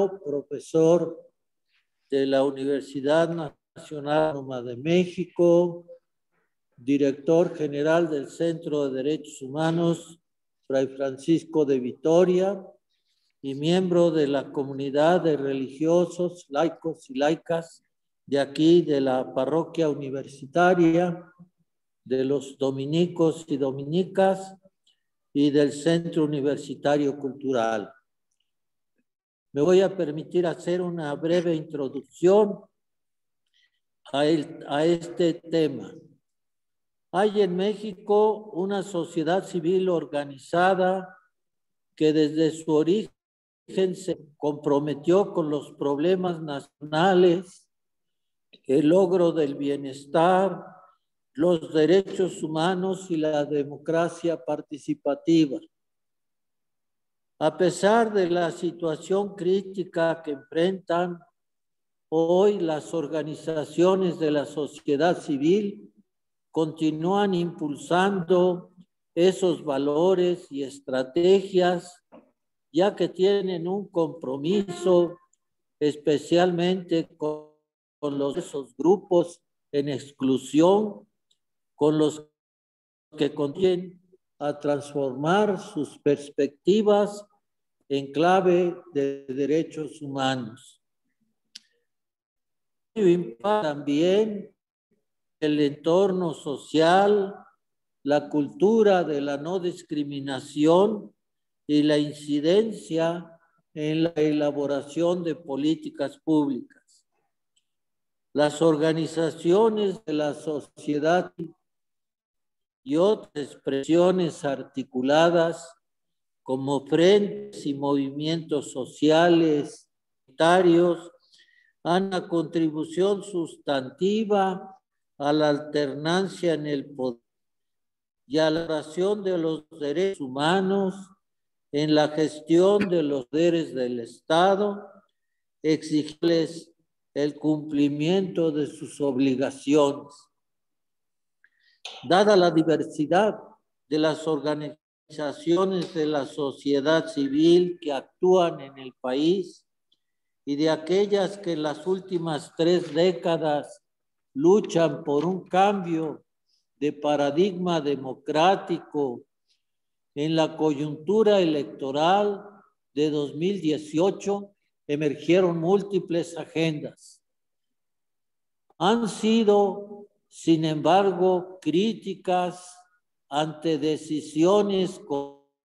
profesor de la Universidad Nacional Autónoma de México, director general del Centro de Derechos Humanos Fray Francisco de Vitoria y miembro de la comunidad de religiosos, laicos y laicas de aquí, de la parroquia universitaria, de los dominicos y dominicas y del Centro Universitario Cultural. Me voy a permitir hacer una breve introducción a este tema. Hay en México una sociedad civil organizada que desde su origen se comprometió con los problemas nacionales, el logro del bienestar, los derechos humanos y la democracia participativa. A pesar de la situación crítica que enfrentan hoy, las organizaciones de la sociedad civil continúan impulsando esos valores y estrategias, ya que tienen un compromiso especialmente con esos grupos en exclusión, con los que contribuyen a transformar sus perspectivas en clave de derechos humanos. También el entorno social, la cultura de la no discriminación y la incidencia en la elaboración de políticas públicas. Las organizaciones de la sociedad y otras expresiones articuladas como frentes y movimientos sociales, comunitarios, han una contribución sustantiva a la alternancia en el poder y a la oración de los derechos humanos en la gestión de los poderes del Estado, exigirles el cumplimiento de sus obligaciones. Dada la diversidad de las organizaciones de la sociedad civil que actúan en el país y de aquellas que en las últimas 3 décadas luchan por un cambio de paradigma democrático, en la coyuntura electoral de 2018 emergieron múltiples agendas. Han sido, sin embargo, críticas ante decisiones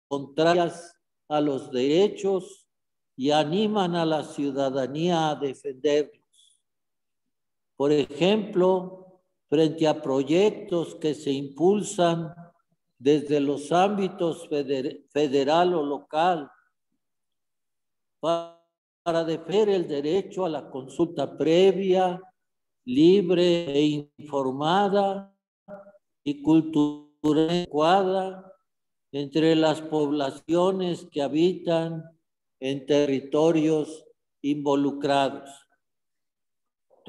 contrarias a los derechos y animan a la ciudadanía a defenderlos. Por ejemplo, frente a proyectos que se impulsan desde los ámbitos federal o local para defender el derecho a la consulta previa, libre e informada y cultural adecuada entre las poblaciones que habitan en territorios involucrados.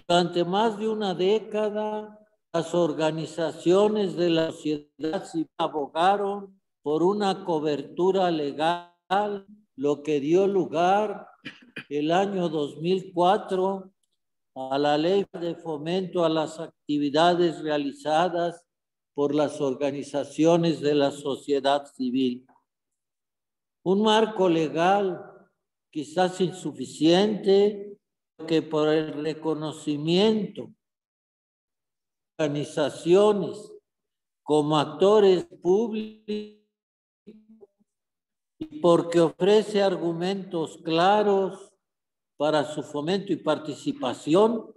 Durante más de una década, las organizaciones de la sociedad civil abogaron por una cobertura legal, lo que dio lugar el año 2004 a la Ley de Fomento a las Actividades Realizadas por las organizaciones de la sociedad civil. Un marco legal quizás insuficiente, que por el reconocimiento de organizaciones como actores públicos y porque ofrece argumentos claros para su fomento y participación,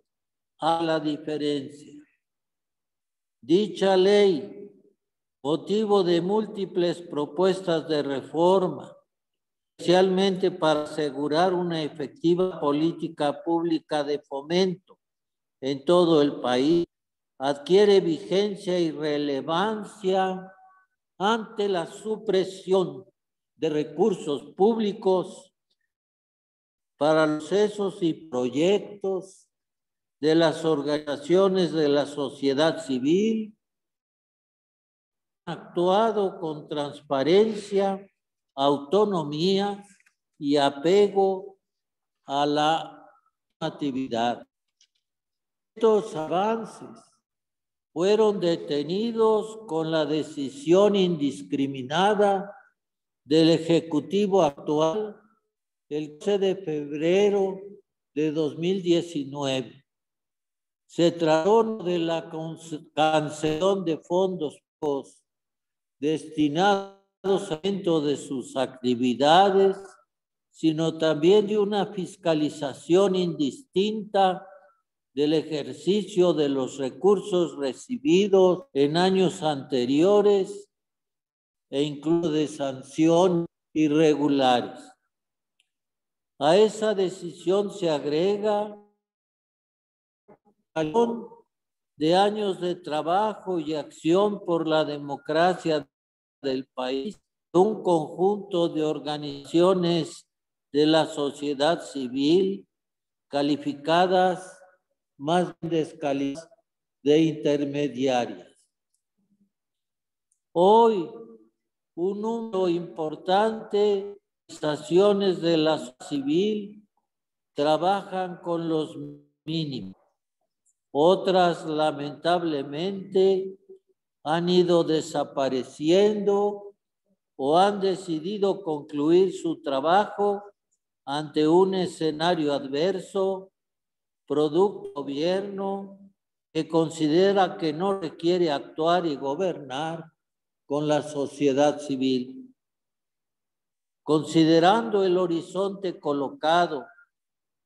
a la diferencia. Dicha ley, motivo de múltiples propuestas de reforma, especialmente para asegurar una efectiva política pública de fomento en todo el país, adquiere vigencia y relevancia ante la supresión de recursos públicos para los procesos y proyectos de las organizaciones de la sociedad civil, actuado con transparencia, autonomía y apego a la actividad. Estos avances fueron detenidos con la decisión indiscriminada del Ejecutivo actual el 12 de febrero de 2019. Se trató de la cancelación de fondos destinados al aumento de sus actividades, sino también de una fiscalización indistinta del ejercicio de los recursos recibidos en años anteriores e incluso de sanciones irregulares. A esa decisión se agrega de años de trabajo y acción por la democracia del país, un conjunto de organizaciones de la sociedad civil calificadas más descalificadas de intermediarias. Hoy, un número importante de organizaciones de la sociedad civil trabajan con los mínimos. Otras, lamentablemente, han ido desapareciendo o han decidido concluir su trabajo ante un escenario adverso, producto del gobierno que considera que no requiere actuar y gobernar con la sociedad civil. Considerando el horizonte colocado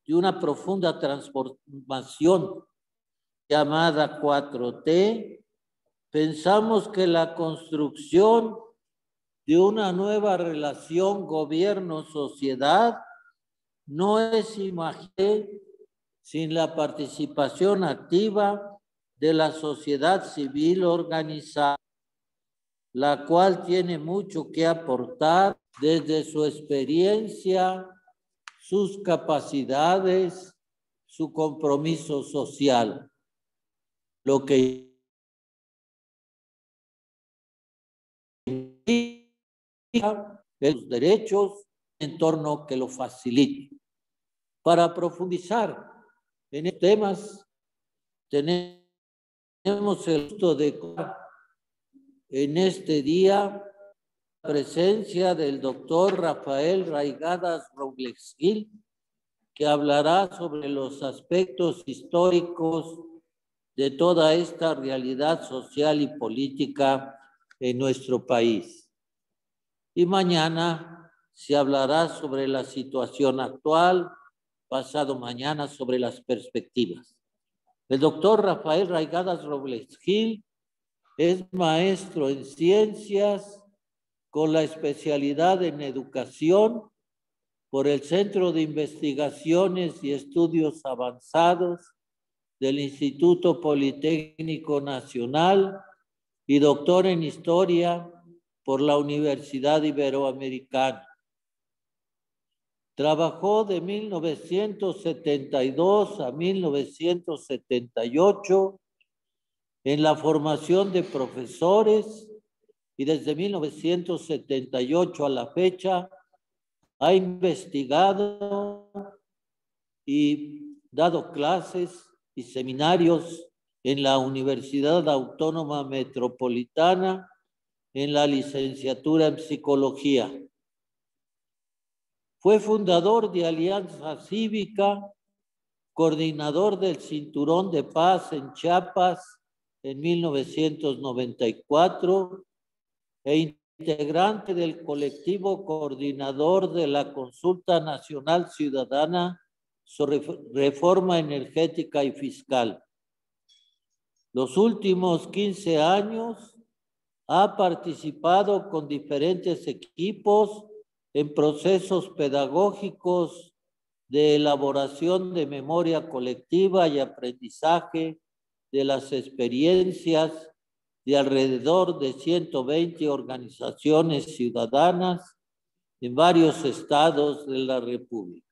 de una profunda transformación llamada 4T, pensamos que la construcción de una nueva relación gobierno-sociedad no es imaginable sin la participación activa de la sociedad civil organizada, la cual tiene mucho que aportar desde su experiencia, sus capacidades, su compromiso social, lo que implica los derechos en entorno que lo facilite. Para profundizar en estos temas, tenemos el gusto de en este día la presencia del doctor Rafael Raigadas Robles Gil, que hablará sobre los aspectos históricos de toda esta realidad social y política en nuestro país. Y mañana se hablará sobre la situación actual, pasado mañana sobre las perspectivas. El doctor Rafael Raigadas Robles Gil es maestro en ciencias con la especialidad en educación por el Centro de Investigaciones y Estudios Avanzados del Instituto Politécnico Nacional y doctor en Historia por la Universidad Iberoamericana. Trabajó de 1972 a 1978 en la formación de profesores y desde 1978 a la fecha ha investigado y dado clases y seminarios en la Universidad Autónoma Metropolitana en la licenciatura en Psicología. Fue fundador de Alianza Cívica, coordinador del Cinturón de Paz en Chiapas en 1994 e integrante del colectivo coordinador de la Consulta Nacional Ciudadana sobre Reforma Energética y Fiscal. Los últimos 15 años ha participado con diferentes equipos en procesos pedagógicos de elaboración de memoria colectiva y aprendizaje de las experiencias de alrededor de 120 organizaciones ciudadanas en varios estados de la República.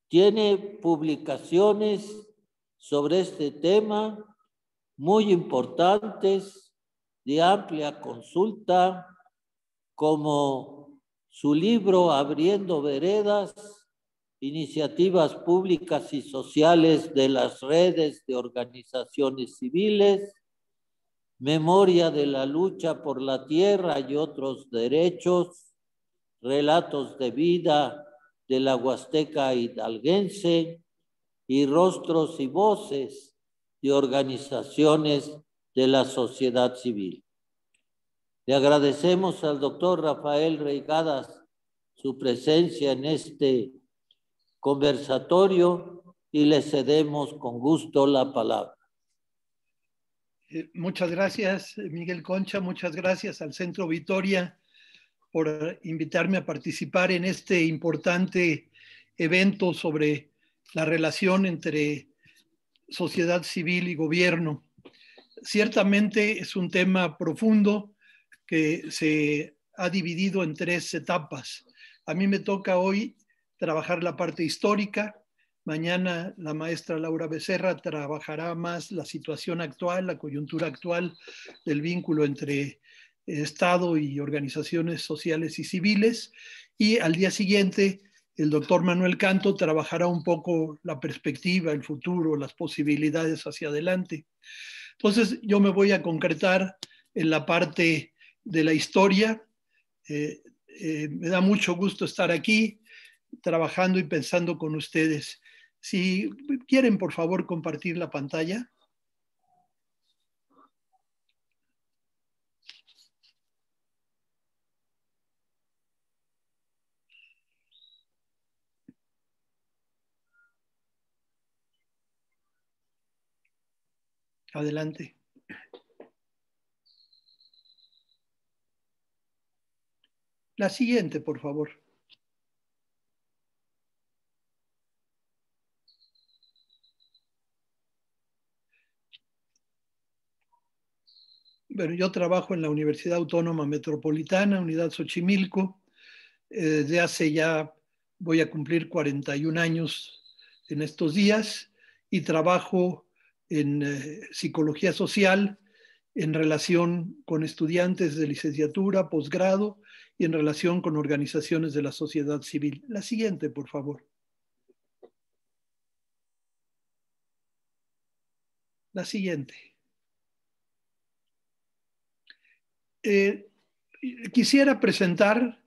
Tiene publicaciones sobre este tema muy importantes, de amplia consulta, como su libro Abriendo Veredas, iniciativas públicas y sociales de las redes de organizaciones civiles, memoria de la lucha por la tierra y otros derechos, relatos de vida de la Huasteca hidalguense y rostros y voces de organizaciones de la sociedad civil. Le agradecemos al doctor Rafael Reigadas su presencia en este conversatorio y le cedemos con gusto la palabra. Muchas gracias, Miguel Concha. Muchas gracias al Centro Vitoria por invitarme a participar en este importante evento sobre la relación entre sociedad civil y gobierno. Ciertamente es un tema profundo que se ha dividido en 3 etapas. A mí me toca hoy trabajar la parte histórica. Mañana la maestra Laura Becerra trabajará más la situación actual, la coyuntura actual del vínculo entre Estado y organizaciones sociales y civiles. Y al día siguiente, el doctor Manuel Canto trabajará un poco la perspectiva, el futuro, las posibilidades hacia adelante. Entonces, yo me voy a concretar en la parte de la historia. Me da mucho gusto estar aquí, trabajando y pensando con ustedes. Si quieren, por favor, compartir la pantalla. Adelante. La siguiente, por favor. Bueno, yo trabajo en la Universidad Autónoma Metropolitana, Unidad Xochimilco. Desde hace ya, voy a cumplir 41 años en estos días y trabajo en psicología social en relación con estudiantes de licenciatura, posgrado y en relación con organizaciones de la sociedad civil. La siguiente, por favor. La siguiente. Quisiera presentar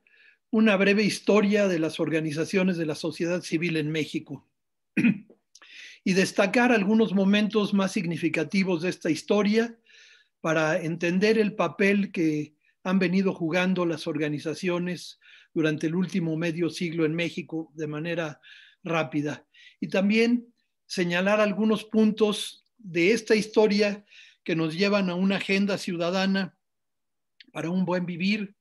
una breve historia de las organizaciones de la sociedad civil en México y destacar algunos momentos más significativos de esta historia para entender el papel que han venido jugando las organizaciones durante el último medio siglo en México de manera rápida. Y también señalar algunos puntos de esta historia que nos llevan a una agenda ciudadana para un buen vivir,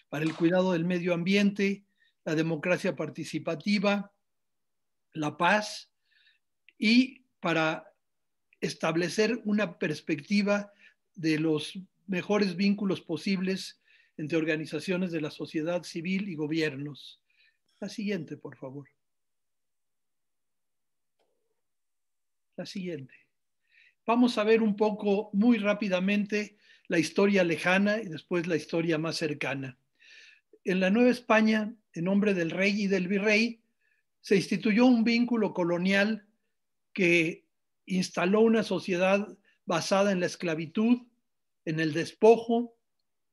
para el cuidado del medio ambiente, la democracia participativa, la paz y para establecer una perspectiva de los mejores vínculos posibles entre organizaciones de la sociedad civil y gobiernos. La siguiente, por favor. La siguiente. Vamos a ver un poco, muy rápidamente, la historia lejana y después la historia más cercana. En la Nueva España, en nombre del rey y del virrey, se instituyó un vínculo colonial que instaló una sociedad basada en la esclavitud, en el despojo,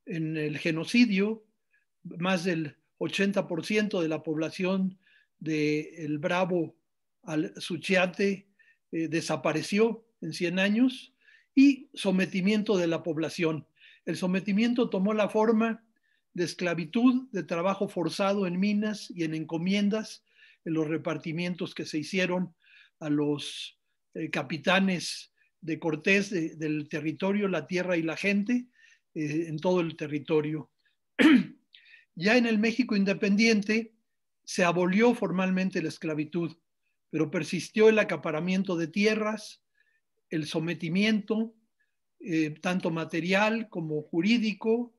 en el genocidio. Más del 80% de la población del Bravo al Suchiate desapareció en 100 años, y sometimiento de la población. El sometimiento tomó la forma de esclavitud, de trabajo forzado en minas y en encomiendas, en los repartimientos que se hicieron a los capitanes de Cortés del territorio, la tierra y la gente, en todo el territorio. Ya en el México independiente se abolió formalmente la esclavitud, pero persistió el acaparamiento de tierras, el sometimiento, tanto material como jurídico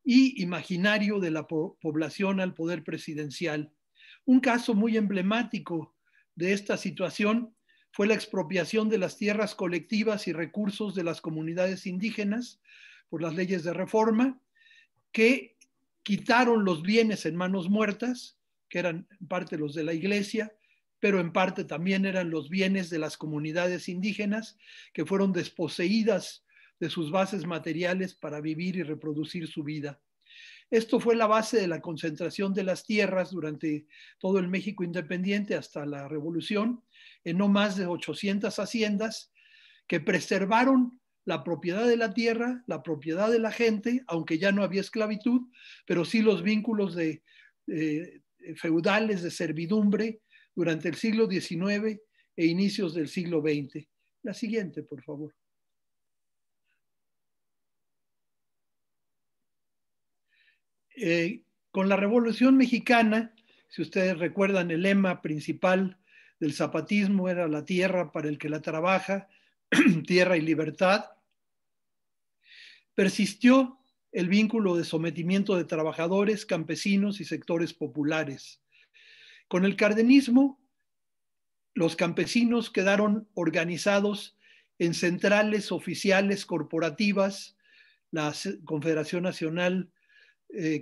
y imaginario de la población al poder presidencial. Un caso muy emblemático de esta situación fue la expropiación de las tierras colectivas y recursos de las comunidades indígenas por las leyes de reforma, que quitaron los bienes en manos muertas, que eran en parte los de la iglesia, pero en parte también eran los bienes de las comunidades indígenas que fueron desposeídas de sus bases materiales para vivir y reproducir su vida. Esto fue la base de la concentración de las tierras durante todo el México independiente hasta la Revolución, en no más de 800 haciendas que preservaron la propiedad de la tierra, la propiedad de la gente, aunque ya no había esclavitud, pero sí los vínculos feudales de servidumbre durante el siglo XIX e inicios del siglo XX. La siguiente, por favor. Con la Revolución Mexicana, si ustedes recuerdan, el lema principal del zapatismo era la tierra para el que la trabaja, tierra y libertad. Persistió el vínculo de sometimiento de trabajadores, campesinos y sectores populares. Con el cardenismo, los campesinos quedaron organizados en centrales oficiales corporativas, la Confederación Nacional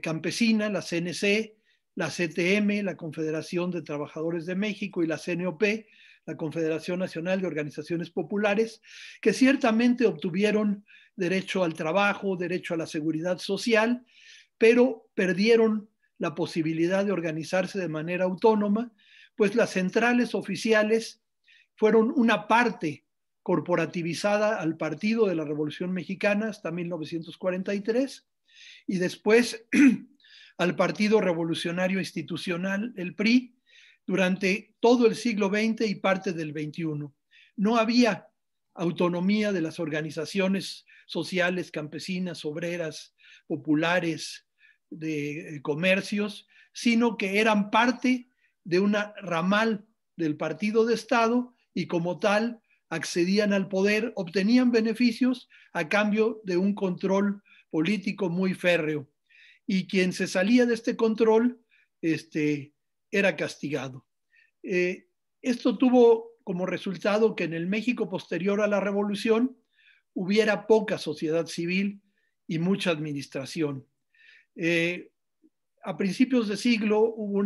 Campesina, la CNC, la CTM, la Confederación de Trabajadores de México, y la CNOP, la Confederación Nacional de Organizaciones Populares, que ciertamente obtuvieron derecho al trabajo, derecho a la seguridad social, pero perdieron la posibilidad de organizarse de manera autónoma, pues las centrales oficiales fueron una parte corporativizada al Partido de la Revolución Mexicana hasta 1943, y después al Partido Revolucionario Institucional, el PRI, durante todo el siglo XX y parte del XXI. No había autonomía de las organizaciones sociales, campesinas, obreras, populares, de comercios, sino que eran parte de una ramal del partido de Estado y como tal accedían al poder, obtenían beneficios a cambio de un control político muy férreo. Y quien se salía de este control era castigado. Esto tuvo como resultado que en el México posterior a la Revolución hubiera poca sociedad civil y mucha administración. A principios de siglo hubo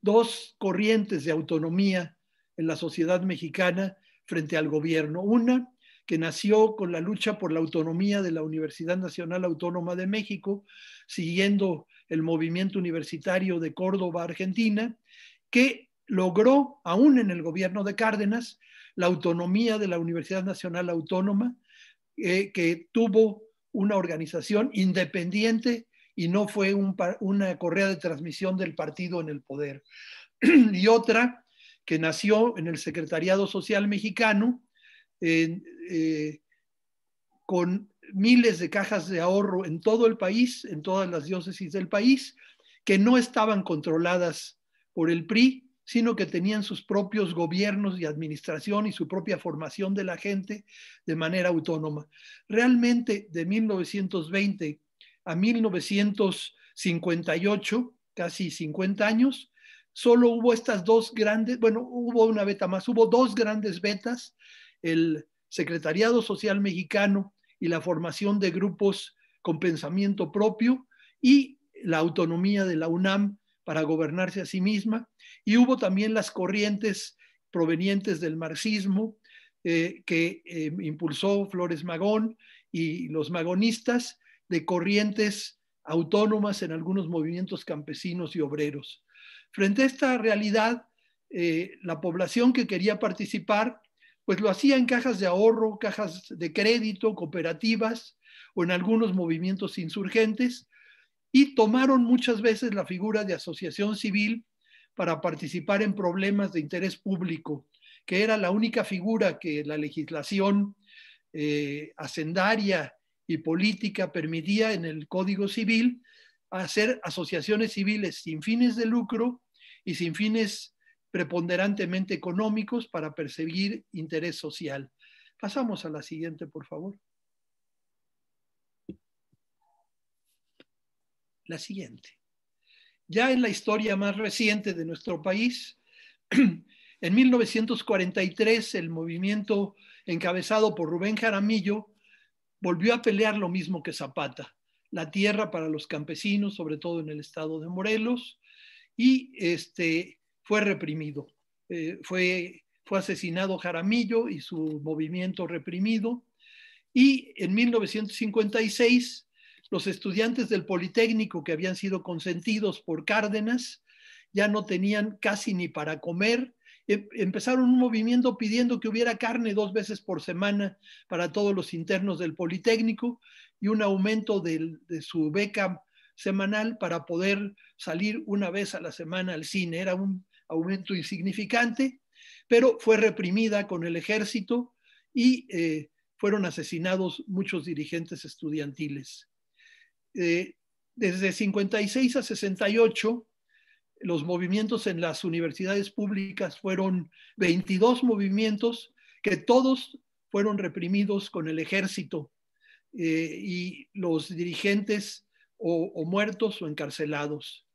dos corrientes de autonomía en la sociedad mexicana frente al gobierno. Una que nació con la lucha por la autonomía de la Universidad Nacional Autónoma de México, siguiendo el movimiento universitario de Córdoba, Argentina, que logró, aún en el gobierno de Cárdenas, la autonomía de la Universidad Nacional Autónoma, que tuvo una organización independiente y no fue una correa de transmisión del partido en el poder. Y otra que nació en el Secretariado Social Mexicano, con miles de cajas de ahorro en todo el país, en todas las diócesis del país, que no estaban controladas por el PRI, sino que tenían sus propios gobiernos y administración y su propia formación de la gente de manera autónoma. Realmente, de 1920 a 1958, casi 50 años, solo hubo estas dos grandes, bueno, hubo una beta más, hubo dos grandes betas, el Secretariado Social Mexicano y la formación de grupos con pensamiento propio y la autonomía de la UNAM para gobernarse a sí misma. Y hubo también las corrientes provenientes del marxismo que impulsó Flores Magón y los magonistas, de corrientes autónomas en algunos movimientos campesinos y obreros. Frente a esta realidad, la población que quería participar pues lo hacía en cajas de ahorro, cajas de crédito, cooperativas o en algunos movimientos insurgentes, y tomaron muchas veces la figura de asociación civil para participar en problemas de interés público, que era la única figura que la legislación hacendaria y política permitía en el Código Civil, hacer asociaciones civiles sin fines de lucro y sin fines preponderantemente económicos para perseguir interés social. Pasamos a la siguiente, por favor. La siguiente. Ya en la historia más reciente de nuestro país, en 1943 el movimiento encabezado por Rubén Jaramillo volvió a pelear lo mismo que Zapata, la tierra para los campesinos, sobre todo en el estado de Morelos, y fue reprimido. fue asesinado Jaramillo y su movimiento reprimido. Y en 1956, los estudiantes del Politécnico que habían sido consentidos por Cárdenas ya no tenían casi ni para comer. Empezaron un movimiento pidiendo que hubiera carne 2 veces por semana para todos los internos del Politécnico y un aumento de su beca semanal para poder salir una vez a la semana al cine. Era un aumento insignificante, pero fue reprimida con el ejército y fueron asesinados muchos dirigentes estudiantiles. Desde 56 a 68, los movimientos en las universidades públicas fueron 22 movimientos que todos fueron reprimidos con el ejército y los dirigentes o muertos o encarcelados.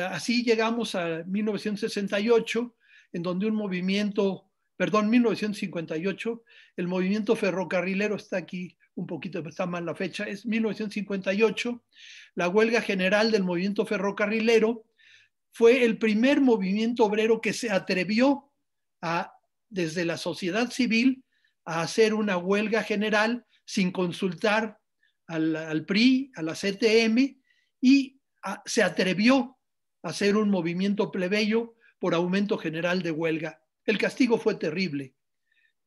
Así llegamos a 1968, en donde 1958, el movimiento ferrocarrilero, está aquí un poquito, está mal la fecha, es 1958, la huelga general del movimiento ferrocarrilero fue el primer movimiento obrero que se atrevió desde la sociedad civil a hacer una huelga general sin consultar al PRI, a la CTM, y se atrevió a hacer un movimiento plebeyo por aumento general de huelga. El castigo fue terrible.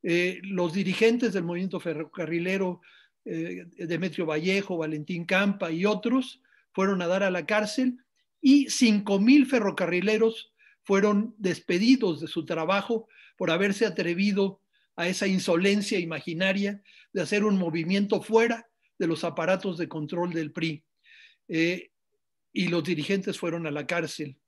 Los dirigentes del movimiento ferrocarrilero, Demetrio Vallejo, Valentín Campa y otros, fueron a dar a la cárcel y 5,000 ferrocarrileros fueron despedidos de su trabajo por haberse atrevido a esa insolencia imaginaria de hacer un movimiento fuera de los aparatos de control del PRI. Y los dirigentes fueron a la cárcel.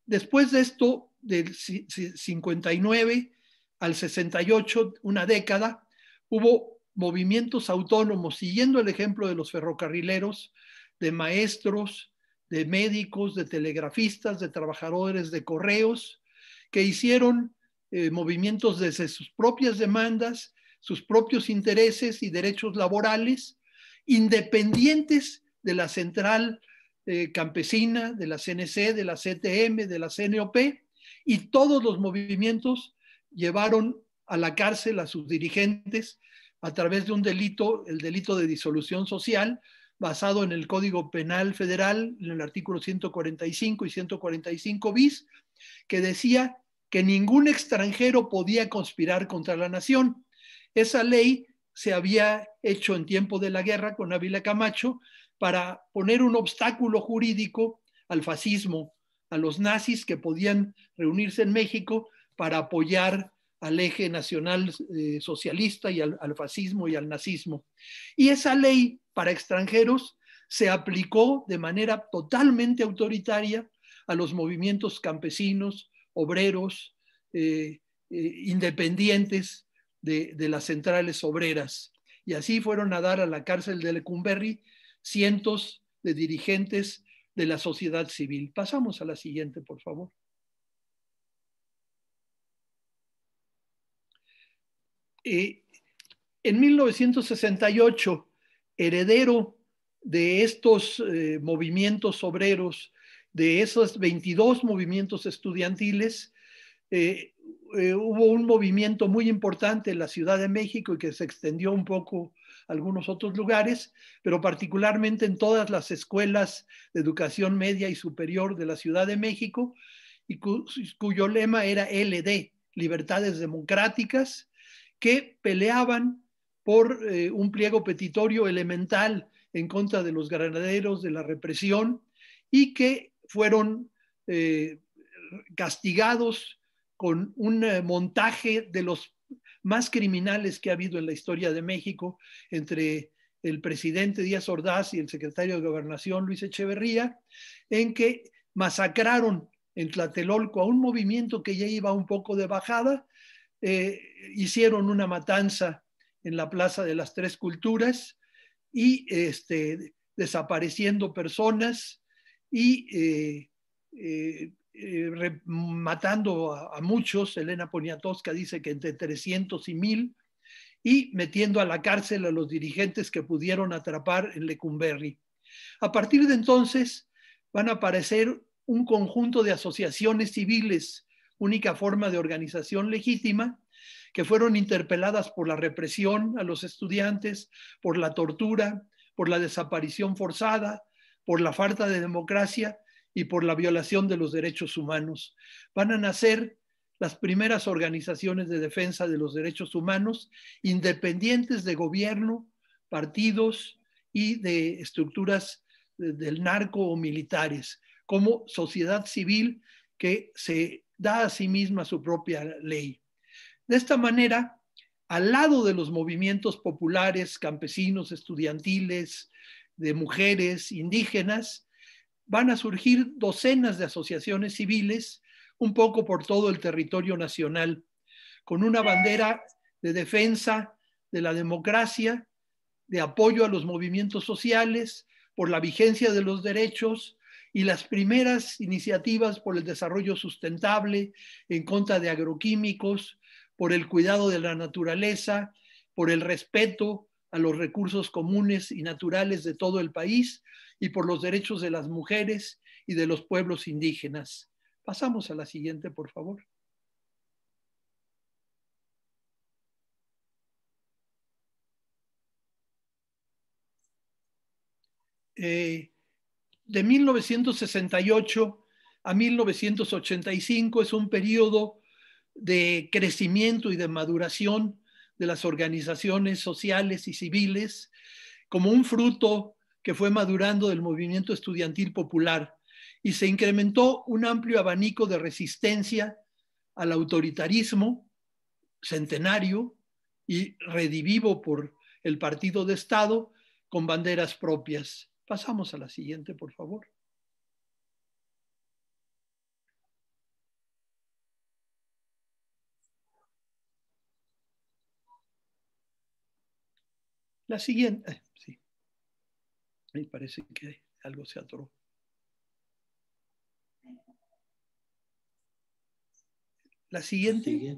Después de esto, del 59 al 68, una década, hubo movimientos autónomos, siguiendo el ejemplo de los ferrocarrileros, de maestros, de médicos, de telegrafistas, de trabajadores de correos, que hicieron movimientos desde sus propias demandas, sus propios intereses y derechos laborales, independientes de la central campesina, de la CNC, de la CTM, de la CNOP, y todos los movimientos llevaron a la cárcel a sus dirigentes a través de un delito, el delito de disolución social, basado en el Código Penal Federal, en el artículo 145 y 145 bis, que decía que ningún extranjero podía conspirar contra la nación. Esa ley se había hecho en tiempo de la guerra con Ávila Camacho para poner un obstáculo jurídico al fascismo, a los nazis que podían reunirse en México para apoyar al eje nacional socialista y al fascismo y al nazismo. Y esa ley para extranjeros se aplicó de manera totalmente autoritaria a los movimientos campesinos, obreros, independientes de las centrales obreras. Y así fueron a dar a la cárcel de Lecumberri cientos de dirigentes de la sociedad civil. Pasamos a la siguiente, por favor. En 1968, heredero de estos movimientos obreros, de esos 22 movimientos estudiantiles, hubo un movimiento muy importante en la Ciudad de México y que se extendió un poco a algunos otros lugares, pero particularmente en todas las escuelas de educación media y superior de la Ciudad de México, y cuyo lema era LD, Libertades Democráticas, que peleaban por un pliego petitorio elemental en contra de los granaderos, de la represión, y que fueron castigados con un montaje de los más criminales que ha habido en la historia de México entre el presidente Díaz Ordaz y el secretario de Gobernación Luis Echeverría, en que masacraron en Tlatelolco a un movimiento que ya iba un poco de bajada. Hicieron una matanza en la Plaza de las Tres Culturas y desapareciendo personas y matando a muchos. Elena Poniatowska dice que entre 300 y 1,000, y metiendo a la cárcel a los dirigentes que pudieron atrapar en Lecumberri. A partir de entonces van a aparecer un conjunto de asociaciones civiles única forma de organización legítima, que fueron interpeladas por la represión a los estudiantes, por la tortura, por la desaparición forzada, por la falta de democracia y por la violación de los derechos humanos. Van a nacer las primeras organizaciones de defensa de los derechos humanos, independientes de gobierno, partidos y de estructuras del narco o militares, como sociedad civil que se da a sí misma su propia ley. De esta manera, al lado de los movimientos populares, campesinos, estudiantiles, de mujeres, indígenas, van a surgir docenas de asociaciones civiles, un poco por todo el territorio nacional, con una bandera de defensa de la democracia, de apoyo a los movimientos sociales, por la vigencia de los derechos y las primeras iniciativas por el desarrollo sustentable, en contra de agroquímicos, por el cuidado de la naturaleza, por el respeto a los recursos comunes y naturales de todo el país y por los derechos de las mujeres y de los pueblos indígenas. Pasamos a la siguiente, por favor. De 1968 a 1985 es un periodo de crecimiento y de maduración de las organizaciones sociales y civiles como un fruto que fue madurando del movimiento estudiantil popular, y se incrementó un amplio abanico de resistencia al autoritarismo centenario y redivivo por el partido de Estado con banderas propias. Pasamos a la siguiente, por favor. La siguiente, sí. Ahí parece que algo se atoró. La siguiente.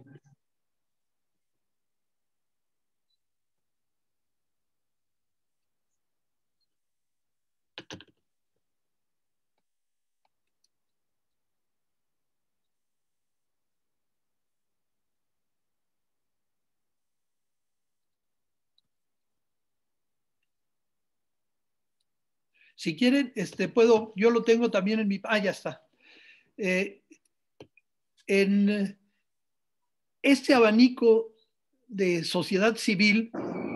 Si quieren, puedo, yo lo tengo también en mi, ya está. En este abanico de sociedad civil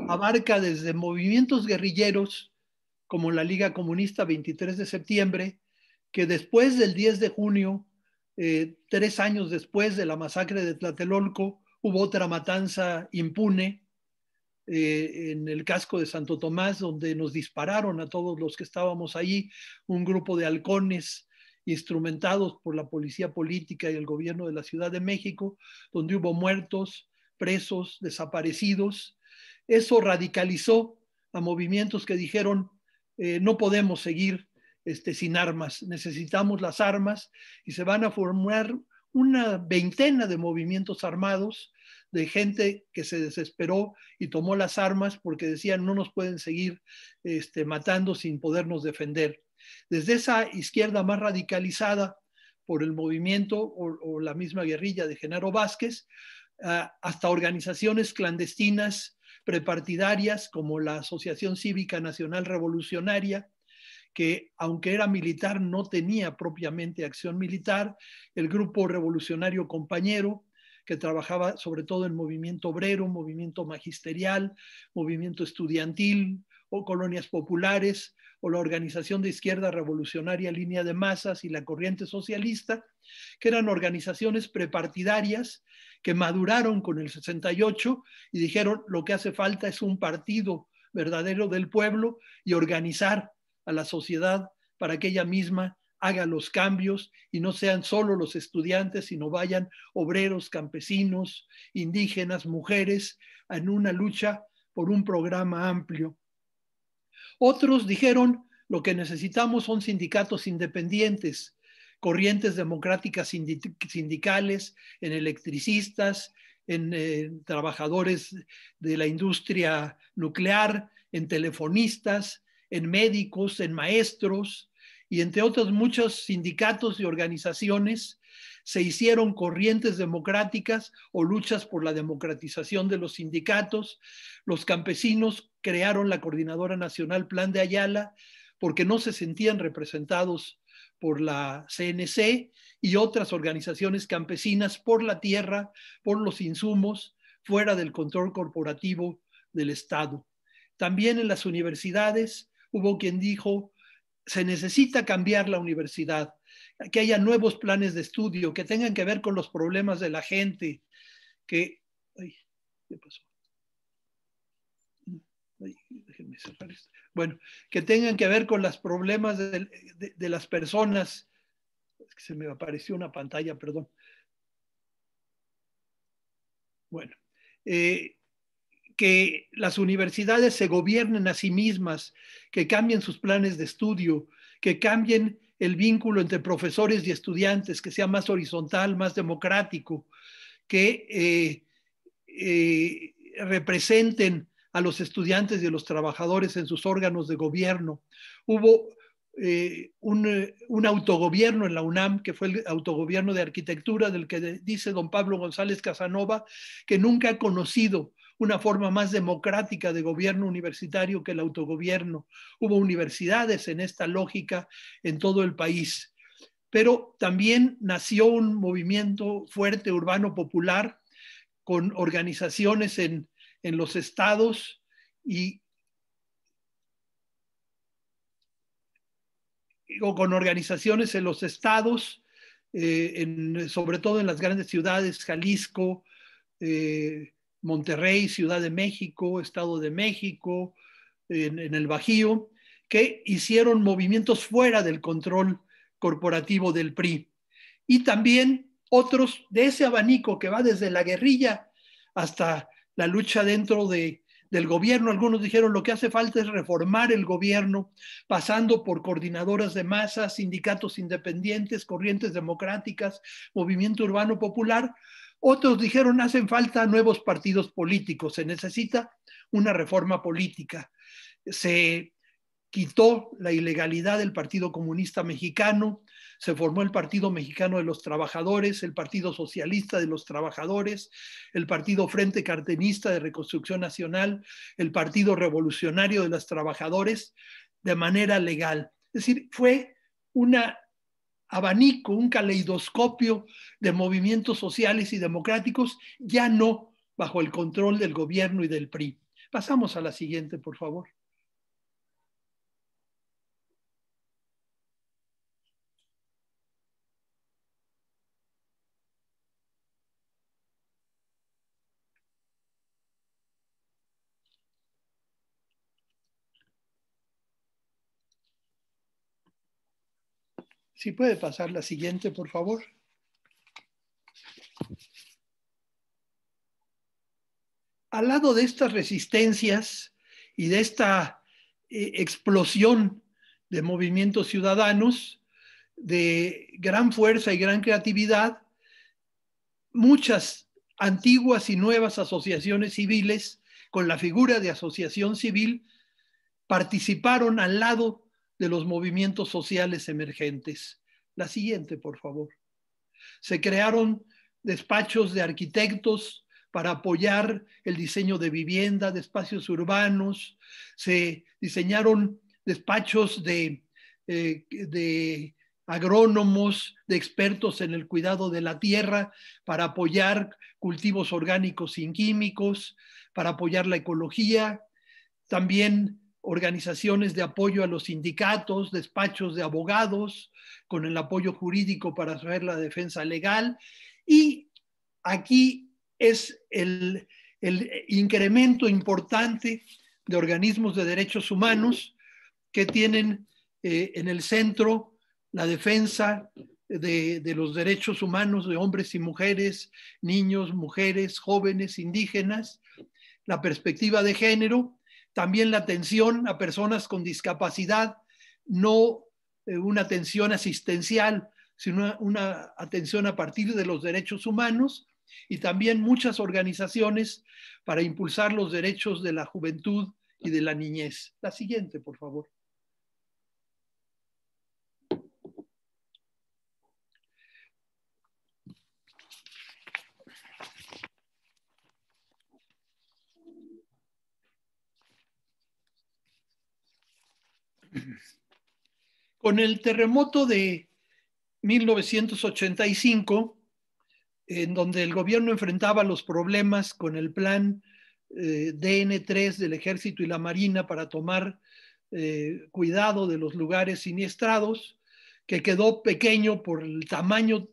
abarca desde movimientos guerrilleros como la Liga Comunista 23 de septiembre, que después del 10 de junio, 3 años después de la masacre de Tlatelolco, hubo otra matanza impune en el casco de Santo Tomás, donde nos dispararon a todos los que estábamos ahí, un grupo de halcones instrumentados por la policía política y el gobierno de la Ciudad de México, donde hubo muertos, presos, desaparecidos. Eso radicalizó a movimientos que dijeron, no podemos seguir sin armas, necesitamos las armas, y se van a formar una veintena de movimientos armados de gente que se desesperó y tomó las armas porque decían no nos pueden seguir matando sin podernos defender. Desde esa izquierda más radicalizada por el movimiento o la misma guerrilla de Genaro Vázquez, hasta organizaciones clandestinas prepartidarias como la Asociación Cívica Nacional Revolucionaria, que aunque era militar no tenía propiamente acción militar, el Grupo Revolucionario Compañero, que trabajaba sobre todo en movimiento obrero, movimiento magisterial, movimiento estudiantil o colonias populares, o la Organización de Izquierda Revolucionaria Línea de Masas y la Corriente Socialista, que eran organizaciones prepartidarias que maduraron con el 68 y dijeron lo que hace falta es un partido verdadero del pueblo y organizar a la sociedad para que ella misma haga los cambios y no sean solo los estudiantes, sino vayan obreros, campesinos, indígenas, mujeres, en una lucha por un programa amplio. Otros dijeron, lo que necesitamos son sindicatos independientes, corrientes democráticas sindicales, en electricistas, en trabajadores de la industria nuclear, en telefonistas, en médicos, en maestros, y entre otros muchos sindicatos y organizaciones se hicieron corrientes democráticas o luchas por la democratización de los sindicatos. Los campesinos crearon la Coordinadora Nacional Plan de Ayala porque no se sentían representados por la CNC y otras organizaciones campesinas por la tierra, por los insumos, fuera del control corporativo del Estado. También en las universidades hubo quien dijo, se necesita cambiar la universidad, que haya nuevos planes de estudio, que tengan que ver con los problemas de la gente, que... Ay, ¿qué pasó? Ay, déjenme cerrar esto. Bueno, que tengan que ver con los problemas de las personas. Es que se me apareció una pantalla, perdón. Bueno, que las universidades se gobiernen a sí mismas, que cambien sus planes de estudio, que cambien el vínculo entre profesores y estudiantes, que sea más horizontal, más democrático, que representen a los estudiantes y a los trabajadores en sus órganos de gobierno. Hubo un autogobierno en la UNAM, que fue el autogobierno de arquitectura, del que dice don Pablo González Casanova, que nunca ha conocido una forma más democrática de gobierno universitario que el autogobierno. Hubo universidades en esta lógica en todo el país. Pero también nació un movimiento fuerte urbano popular con organizaciones en los estados o con organizaciones en los estados, sobre todo en las grandes ciudades, Jalisco, Monterrey, Ciudad de México, Estado de México, en el Bajío, que hicieron movimientos fuera del control corporativo del PRI. Y también otros de ese abanico que va desde la guerrilla hasta la lucha dentro del gobierno. Algunos dijeron lo que hace falta es reformar el gobierno, pasando por coordinadoras de masas, sindicatos independientes, corrientes democráticas, movimiento urbano popular. Otros dijeron hacen falta nuevos partidos políticos, se necesita una reforma política. Se quitó la ilegalidad del Partido Comunista Mexicano, se formó el Partido Mexicano de los Trabajadores, el Partido Socialista de los Trabajadores, el Partido Frente Cardenista de Reconstrucción Nacional, el Partido Revolucionario de los Trabajadores, de manera legal. Es decir, fue un abanico, un caleidoscopio de movimientos sociales y democráticos, ya no bajo el control del gobierno y del PRI. Pasamos a la siguiente, por favor. Si puede pasar la siguiente, por favor. Al lado de estas resistencias y de esta explosión de movimientos ciudadanos de gran fuerza y gran creatividad, muchas antiguas y nuevas asociaciones civiles con la figura de asociación civil participaron al lado de los movimientos sociales emergentes. La siguiente, por favor. Se crearon despachos de arquitectos para apoyar el diseño de vivienda, de espacios urbanos. Se diseñaron despachos de agrónomos, de expertos en el cuidado de la tierra para apoyar cultivos orgánicos sin químicos, para apoyar la ecología. También organizaciones de apoyo a los sindicatos, despachos de abogados, con el apoyo jurídico para hacer la defensa legal. Y aquí es el incremento importante de organismos de derechos humanos que tienen en el centro la defensa de los derechos humanos de hombres y mujeres, niños, mujeres, jóvenes, indígenas, la perspectiva de género, también la atención a personas con discapacidad, no una atención asistencial, sino una atención a partir de los derechos humanos, y también muchas organizaciones para impulsar los derechos de la juventud y de la niñez. La siguiente, por favor. Con el terremoto de 1985, en donde el gobierno enfrentaba los problemas con el plan DN3 del Ejército y la Marina para tomar cuidado de los lugares siniestrados, que quedó pequeño por el tamaño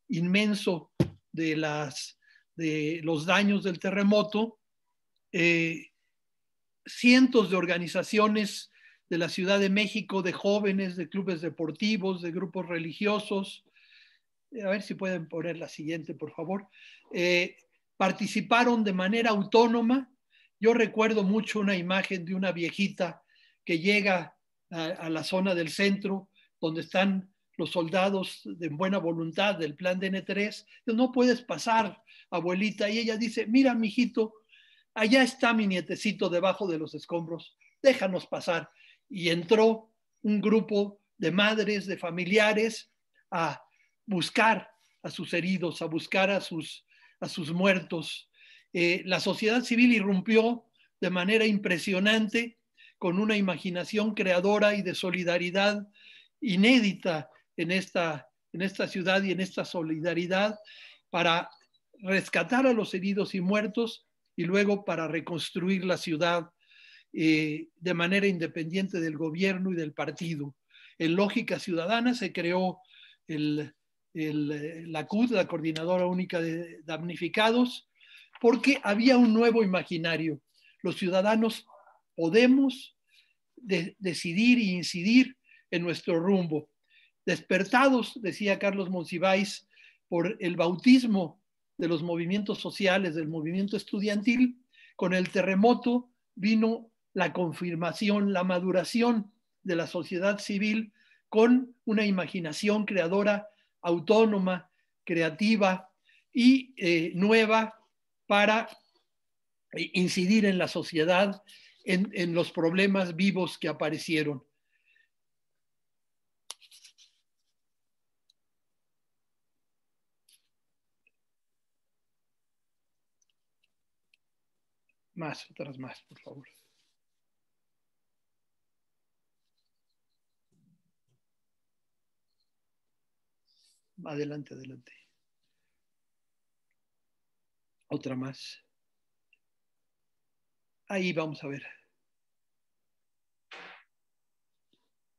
inmenso de los daños del terremoto. Cientos de organizaciones de la Ciudad de México, de jóvenes, de clubes deportivos, de grupos religiosos, a ver si pueden poner la siguiente, por favor, participaron de manera autónoma. Yo recuerdo mucho una imagen de una viejita que llega a la zona del centro, donde están los soldados de buena voluntad del plan DN3. No puedes pasar, abuelita. Y ella dice, mira, mijito, allá está mi nietecito debajo de los escombros, déjanos pasar. Y entró un grupo de madres, de familiares, a buscar a sus heridos, a buscar a sus muertos. La sociedad civil irrumpió de manera impresionante, con una imaginación creadora y de solidaridad inédita en esta ciudad, y en esta solidaridad para rescatar a los heridos y muertos, y luego para reconstruir la ciudad de manera independiente del gobierno y del partido. En lógica ciudadana se creó la CUD, la Coordinadora Única de Damnificados, porque había un nuevo imaginario. Los ciudadanos podemos decidir e incidir en nuestro rumbo. Despertados, decía Carlos Monsiváis, por el bautismo de los movimientos sociales, del movimiento estudiantil, con el terremoto vino la confirmación, la maduración de la sociedad civil con una imaginación creadora, autónoma, creativa y nueva para incidir en la sociedad, en los problemas vivos que aparecieron. Más, otras más, por favor. Adelante, adelante. Otra más. Ahí vamos a ver.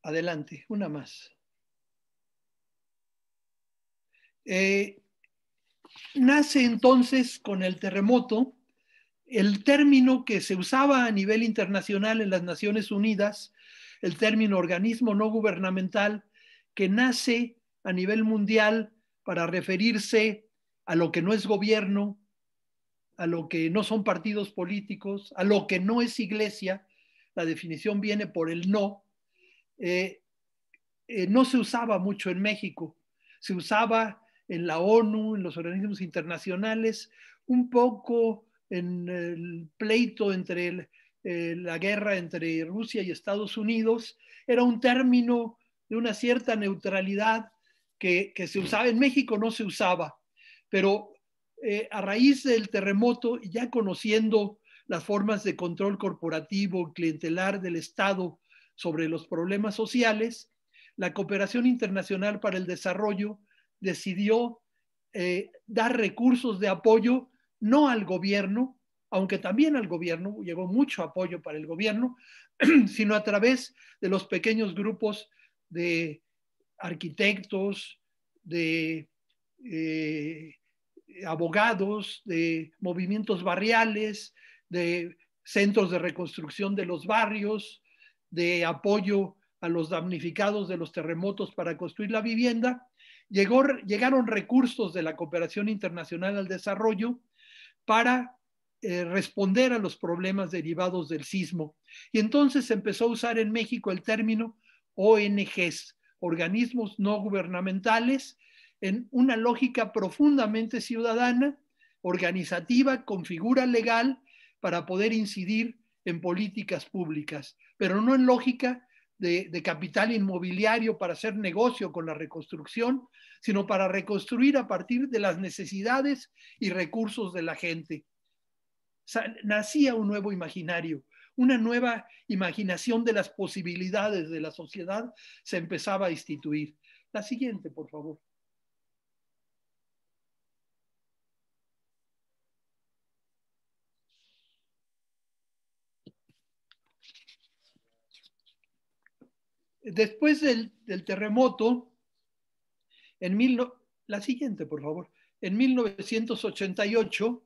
Adelante, una más. Nace entonces con el terremoto el término que se usaba a nivel internacional en las Naciones Unidas, el término organismo no gubernamental, que nace a nivel mundial para referirse a lo que no es gobierno, a lo que no son partidos políticos, a lo que no es iglesia. La definición viene por el no. No se usaba mucho en México, se usaba en la ONU, en los organismos internacionales, un poco en el pleito entre la guerra entre Rusia y Estados Unidos. Era un término de una cierta neutralidad que se usaba. En México no se usaba, pero a raíz del terremoto, ya conociendo las formas de control corporativo, clientelar del Estado sobre los problemas sociales, la Cooperación Internacional para el Desarrollo decidió dar recursos de apoyo, no al gobierno, aunque también al gobierno, llegó mucho apoyo para el gobierno, sino a través de los pequeños grupos de arquitectos, de abogados, de movimientos barriales, de centros de reconstrucción de los barrios, de apoyo a los damnificados de los terremotos para construir la vivienda. Llegaron recursos de la Cooperación Internacional al Desarrollo para responder a los problemas derivados del sismo. Y entonces se empezó a usar en México el término ONGs, organismos no gubernamentales, en una lógica profundamente ciudadana, organizativa, con figura legal, para poder incidir en políticas públicas, pero no en lógica de capital inmobiliario para hacer negocio con la reconstrucción, sino para reconstruir a partir de las necesidades y recursos de la gente. Nacía un nuevo imaginario, una nueva imaginación de las posibilidades de la sociedad se empezaba a instituir. La siguiente, por favor. Después del terremoto, la siguiente, por favor. En 1988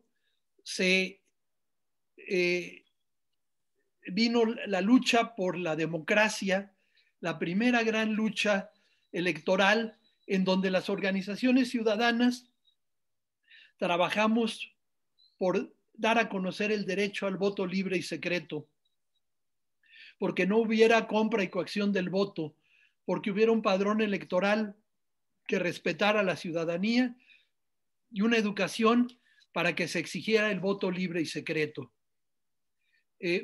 vino la lucha por la democracia, la primera gran lucha electoral en donde las organizaciones ciudadanas trabajamos por dar a conocer el derecho al voto libre y secreto, porque no hubiera compra y coacción del voto, porque hubiera un padrón electoral que respetara la ciudadanía y una educación para que se exigiera el voto libre y secreto.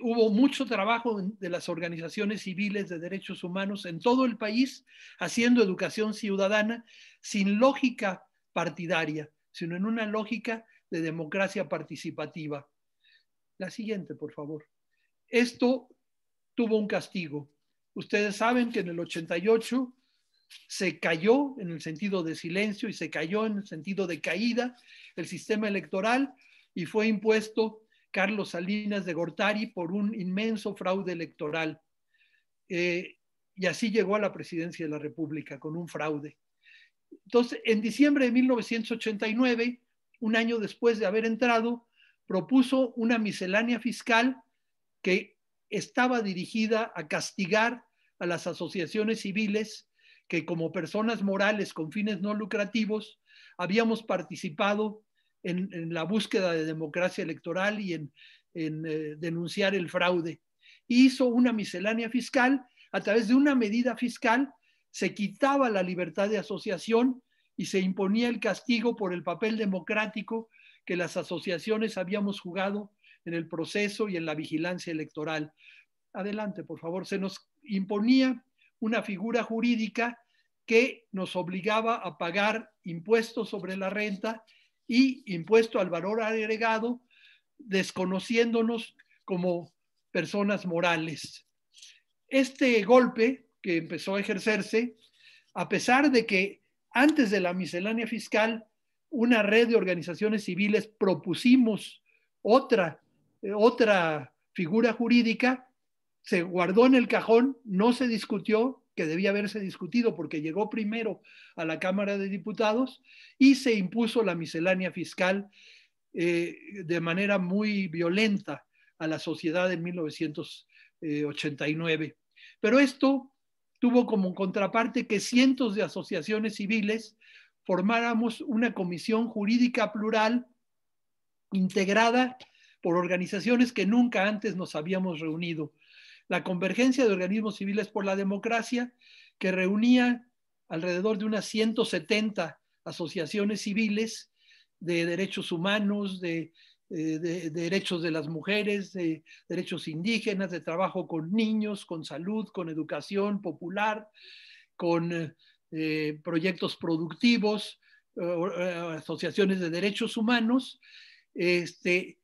Hubo mucho trabajo de las organizaciones civiles de derechos humanos en todo el país haciendo educación ciudadana sin lógica partidaria, sino en una lógica de democracia participativa. La siguiente, por favor. Esto tuvo un castigo. Ustedes saben que en el 88 se cayó en el sentido de silencio y se cayó en el sentido de caída el sistema electoral y fue impuesto Carlos Salinas de Gortari por un inmenso fraude electoral. Y así llegó a la presidencia de la República con un fraude. Entonces, en diciembre de 1989, un año después de haber entrado, propuso una miscelánea fiscal que estaba dirigida a castigar a las asociaciones civiles que como personas morales con fines no lucrativos habíamos participado en la búsqueda de democracia electoral y en denunciar el fraude. Hizo una miscelánea fiscal, a través de una medida fiscal se quitaba la libertad de asociación y se imponía el castigo por el papel democrático que las asociaciones habíamos jugado en el proceso y en la vigilancia electoral. Adelante, por favor. Se nos imponía una figura jurídica que nos obligaba a pagar impuestos sobre la renta y impuesto al valor agregado, desconociéndonos como personas morales. Este golpe que empezó a ejercerse, a pesar de que antes de la miscelánea fiscal, una red de organizaciones civiles propusimos otra figura jurídica, se guardó en el cajón, no se discutió, que debía haberse discutido porque llegó primero a la Cámara de Diputados y se impuso la miscelánea fiscal de manera muy violenta a la sociedad en 1989. Pero esto tuvo como contraparte que cientos de asociaciones civiles formáramos una comisión jurídica plural integrada por organizaciones que nunca antes nos habíamos reunido. La Convergencia de Organismos Civiles por la Democracia, que reunía alrededor de unas 170 asociaciones civiles de derechos humanos, de derechos de las mujeres, de derechos indígenas, de trabajo con niños, con salud, con educación popular, con proyectos productivos, asociaciones de derechos humanos, que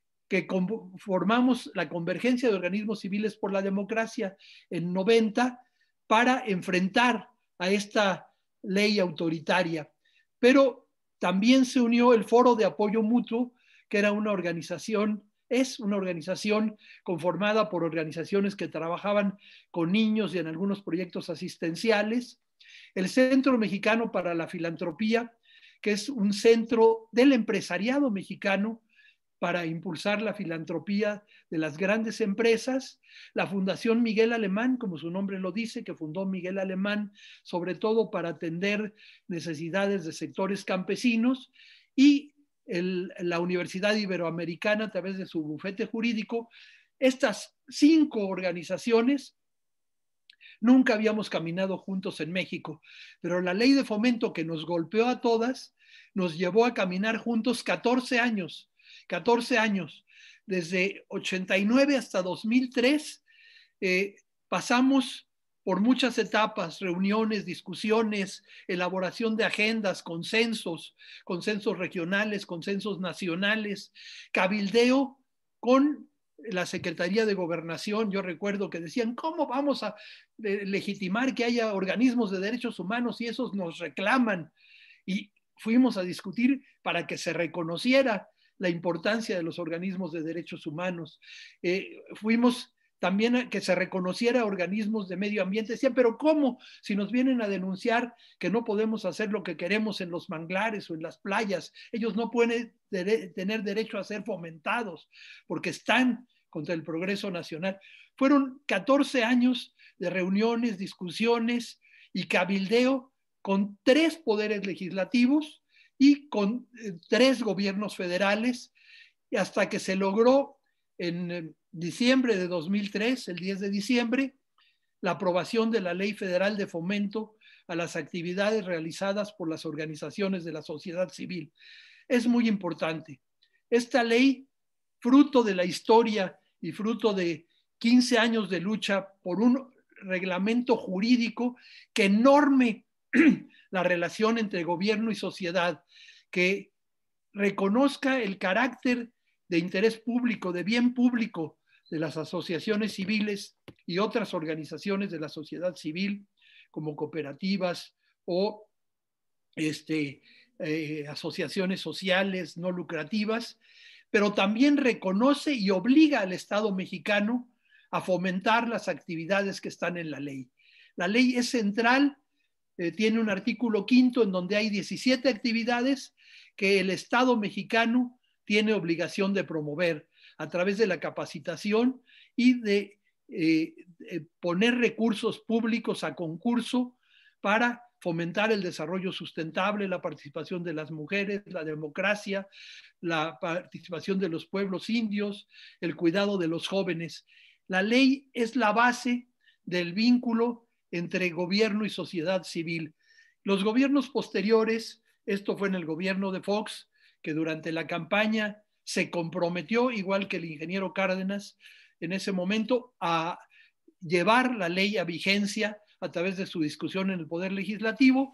formamos la Convergencia de Organismos Civiles por la Democracia en 90 para enfrentar a esta ley autoritaria. Pero también se unió el Foro de Apoyo Mutuo, que era una organización, es una organización conformada por organizaciones que trabajaban con niños y en algunos proyectos asistenciales. El Centro Mexicano para la Filantropía, que es un centro del empresariado mexicano para impulsar la filantropía de las grandes empresas, la Fundación Miguel Alemán, como su nombre lo dice, que fundó Miguel Alemán, sobre todo para atender necesidades de sectores campesinos, y la Universidad Iberoamericana a través de su bufete jurídico. Estas 5 organizaciones nunca habíamos caminado juntos en México, pero la ley de fomento que nos golpeó a todas nos llevó a caminar juntos 14 años. 14 años, desde 89 hasta 2003, pasamos por muchas etapas, reuniones, discusiones, elaboración de agendas, consensos regionales, consensos nacionales, cabildeo con la Secretaría de Gobernación, yo recuerdo que decían, ¿cómo vamos a legitimar que haya organismos de derechos humanos si esos nos reclaman? Y fuimos a discutir para que se reconociera la importancia de los organismos de derechos humanos. Fuimos también a que se reconociera organismos de medio ambiente. Decían, pero ¿cómo? Si nos vienen a denunciar que no podemos hacer lo que queremos en los manglares o en las playas, ellos no pueden tener derecho a ser fomentados porque están contra el progreso nacional. Fueron 14 años de reuniones, discusiones y cabildeo con 3 poderes legislativos y con 3 gobiernos federales, hasta que se logró en diciembre de 2003, el 10 de diciembre, la aprobación de la Ley Federal de Fomento a las actividades realizadas por las organizaciones de la sociedad civil. Es muy importante. Esta ley, fruto de la historia y fruto de 15 años de lucha por un reglamento jurídico que norme la relación entre gobierno y sociedad, que reconozca el carácter de interés público, de bien público de las asociaciones civiles y otras organizaciones de la sociedad civil, como cooperativas o asociaciones sociales no lucrativas, pero también reconoce y obliga al Estado mexicano a fomentar las actividades que están en la ley. La ley es central, tiene un artículo 5 en donde hay 17 actividades que el Estado mexicano tiene obligación de promover a través de la capacitación y de poner recursos públicos a concurso para fomentar el desarrollo sustentable, la participación de las mujeres, la democracia, la participación de los pueblos indios, el cuidado de los jóvenes. La ley es la base del vínculo entre gobierno y sociedad civil. Los gobiernos posteriores, esto fue en el gobierno de Fox, que durante la campaña se comprometió, igual que el ingeniero Cárdenas, en ese momento, a llevar la ley a vigencia a través de su discusión en el Poder Legislativo.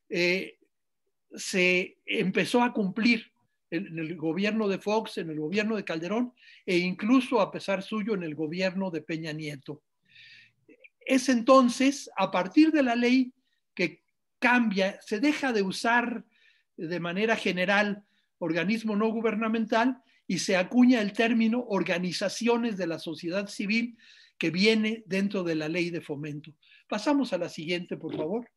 Se empezó a cumplir en el gobierno de Fox, en el gobierno de Calderón, e incluso, a pesar suyo, en el gobierno de Peña Nieto. Es entonces, a partir de la ley, que cambia, se deja de usar de manera general organismo no gubernamental y se acuña el término organizaciones de la sociedad civil, que viene dentro de la ley de fomento. Pasamos a la siguiente, por favor.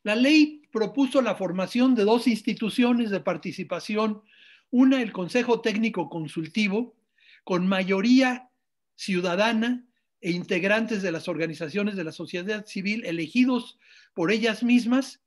La ley propuso la formación de 2 instituciones de participación. Una, el Consejo Técnico Consultivo, con mayoría ciudadana e integrantes de las organizaciones de la sociedad civil elegidos por ellas mismas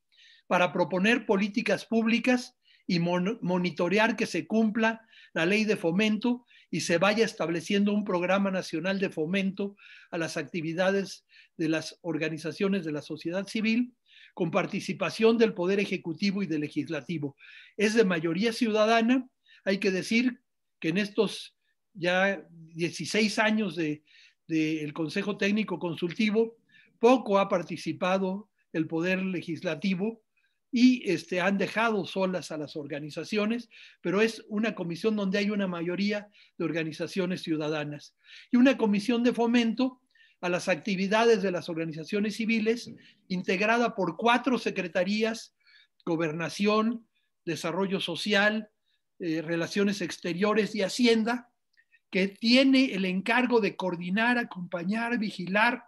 para proponer políticas públicas y monitorear que se cumpla la ley de fomento y se vaya estableciendo un programa nacional de fomento a las actividades de las organizaciones de la sociedad civil, con participación del Poder Ejecutivo y del Legislativo. Es de mayoría ciudadana. Hay que decir que en estos ya 16 años del Consejo Técnico Consultivo, poco ha participado el Poder Legislativo y han dejado solas a las organizaciones, pero es una comisión donde hay una mayoría de organizaciones ciudadanas. Y una comisión de fomento a las actividades de las organizaciones civiles, integrada por 4 secretarías: Gobernación, Desarrollo Social, Relaciones Exteriores y Hacienda, que tiene el encargo de coordinar, acompañar, vigilar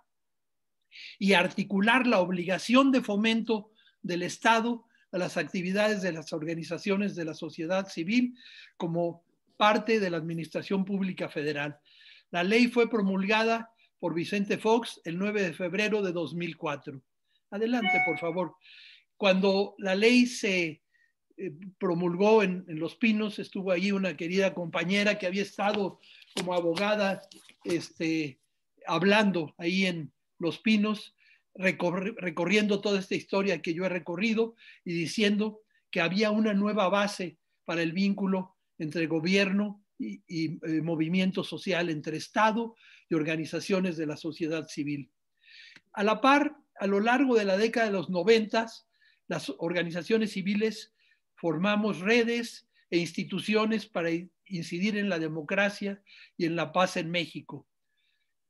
y articular la obligación de fomento del Estado a las actividades de las organizaciones de la sociedad civil como parte de la Administración Pública Federal. La ley fue promulgada por Vicente Fox el 9 de febrero de 2004. Adelante, por favor. Cuando la ley se promulgó en Los Pinos, estuvo ahí una querida compañera que había estado como abogada hablando ahí en Los Pinos, recorriendo toda esta historia que yo he recorrido y diciendo que había una nueva base para el vínculo entre gobierno y movimiento social, entre Estado y organizaciones de la sociedad civil. A la par, a lo largo de la década de los 90, las organizaciones civiles formamos redes e instituciones para incidir en la democracia y en la paz en México.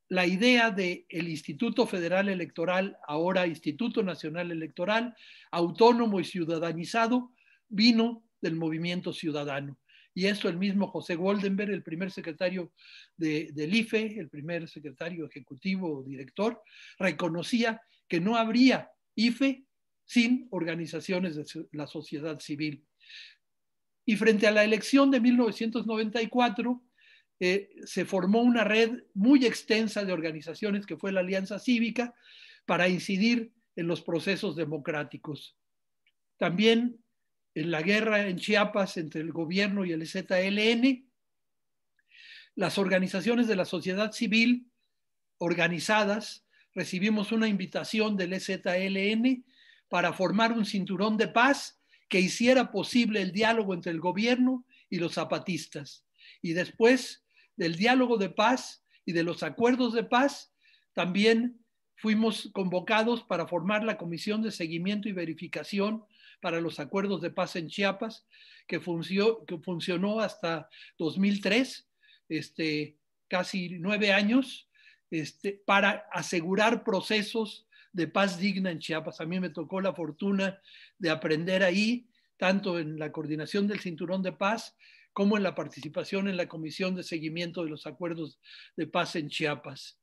La idea del Instituto Federal Electoral, ahora Instituto Nacional Electoral, autónomo y ciudadanizado, vino del movimiento ciudadano. Y eso el mismo José Goldenberg, el primer secretario del IFE, el primer secretario ejecutivo o director, reconocía que no habría IFE sin organizaciones de la sociedad civil. Y frente a la elección de 1994, se formó una red muy extensa de organizaciones que fue la Alianza Cívica para incidir en los procesos democráticos. También en la guerra en Chiapas entre el gobierno y el ZLN, las organizaciones de la sociedad civil organizadas recibimos una invitación del ZLN para formar un cinturón de paz que hiciera posible el diálogo entre el gobierno y los zapatistas. Y después del diálogo de paz y de los acuerdos de paz, también fuimos convocados para formar la Comisión de Seguimiento y Verificación para los acuerdos de paz en Chiapas, que funcionó hasta 2003, casi 9 años, para asegurar procesos de paz digna en Chiapas. A mí me tocó la fortuna de aprender ahí, tanto en la coordinación del Cinturón de Paz, como en la participación en la Comisión de Seguimiento de los Acuerdos de Paz en Chiapas.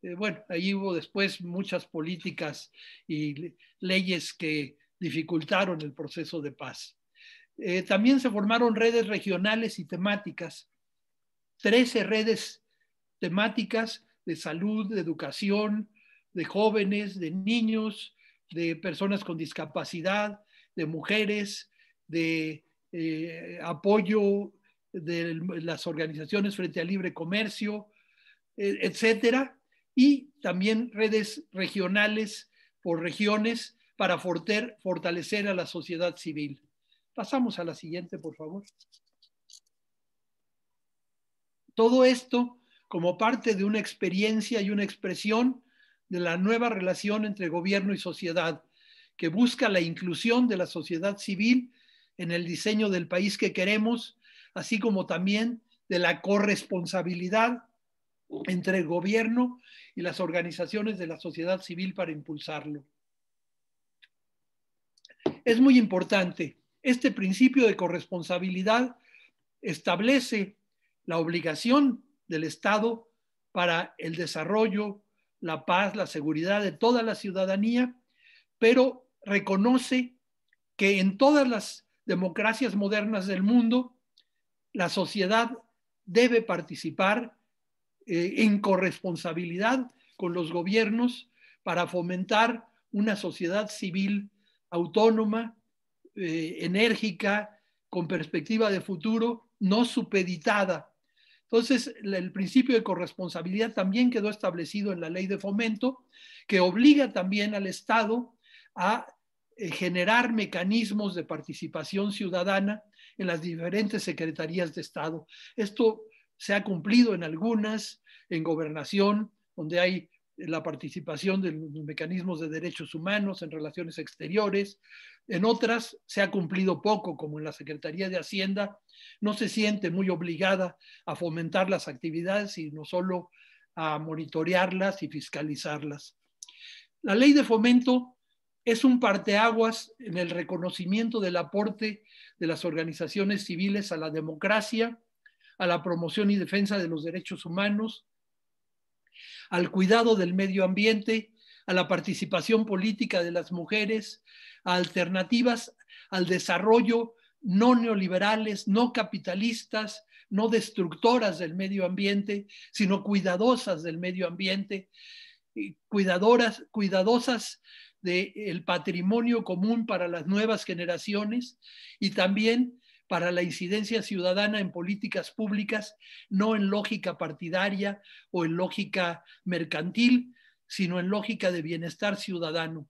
Bueno, ahí hubo después muchas políticas y leyes que dificultaron el proceso de paz. También se formaron redes regionales y temáticas, 13 redes temáticas de salud, de educación, de jóvenes, de niños, de personas con discapacidad, de mujeres, de apoyo de las organizaciones frente al libre comercio, etcétera, y también redes regionales por regiones para fortalecer a la sociedad civil. Pasamos a la siguiente, por favor. Todo esto como parte de una experiencia y una expresión de la nueva relación entre gobierno y sociedad, que busca la inclusión de la sociedad civil en el diseño del país que queremos, así como también de la corresponsabilidad entre el gobierno y las organizaciones de la sociedad civil para impulsarlo. Es muy importante. Este principio de corresponsabilidad establece la obligación del Estado para el desarrollo, la paz, la seguridad de toda la ciudadanía, pero reconoce que en todas las democracias modernas del mundo, la sociedad debe participar en corresponsabilidad con los gobiernos para fomentar una sociedad civil autónoma, enérgica, con perspectiva de futuro, no supeditada. Entonces, el principio de corresponsabilidad también quedó establecido en la Ley de Fomento, que obliga también al Estado a generar mecanismos de participación ciudadana en las diferentes secretarías de Estado. Esto se ha cumplido en algunas, en gobernación, donde hay la participación de los mecanismos de derechos humanos, en relaciones exteriores. En otras se ha cumplido poco, como en la Secretaría de Hacienda, no se siente muy obligada a fomentar las actividades, sino solo a monitorearlas y fiscalizarlas. La Ley de Fomento es un parteaguas en el reconocimiento del aporte de las organizaciones civiles a la democracia, a la promoción y defensa de los derechos humanos, al cuidado del medio ambiente, a la participación política de las mujeres, a alternativas al desarrollo no neoliberales, no capitalistas, no destructoras del medio ambiente, sino cuidadosas del medio ambiente, cuidadosas del patrimonio común para las nuevas generaciones y también para la incidencia ciudadana en políticas públicas, no en lógica partidaria o en lógica mercantil, sino en lógica de bienestar ciudadano.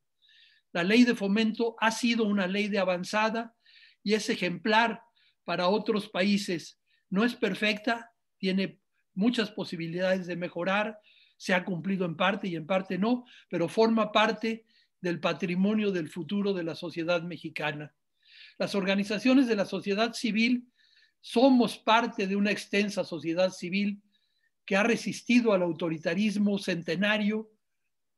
La Ley de Fomento ha sido una ley de avanzada y es ejemplar para otros países. No es perfecta, tiene muchas posibilidades de mejorar, se ha cumplido en parte y en parte no, pero forma parte del patrimonio del futuro de la sociedad mexicana. Las organizaciones de la sociedad civil somos parte de una extensa sociedad civil que ha resistido al autoritarismo centenario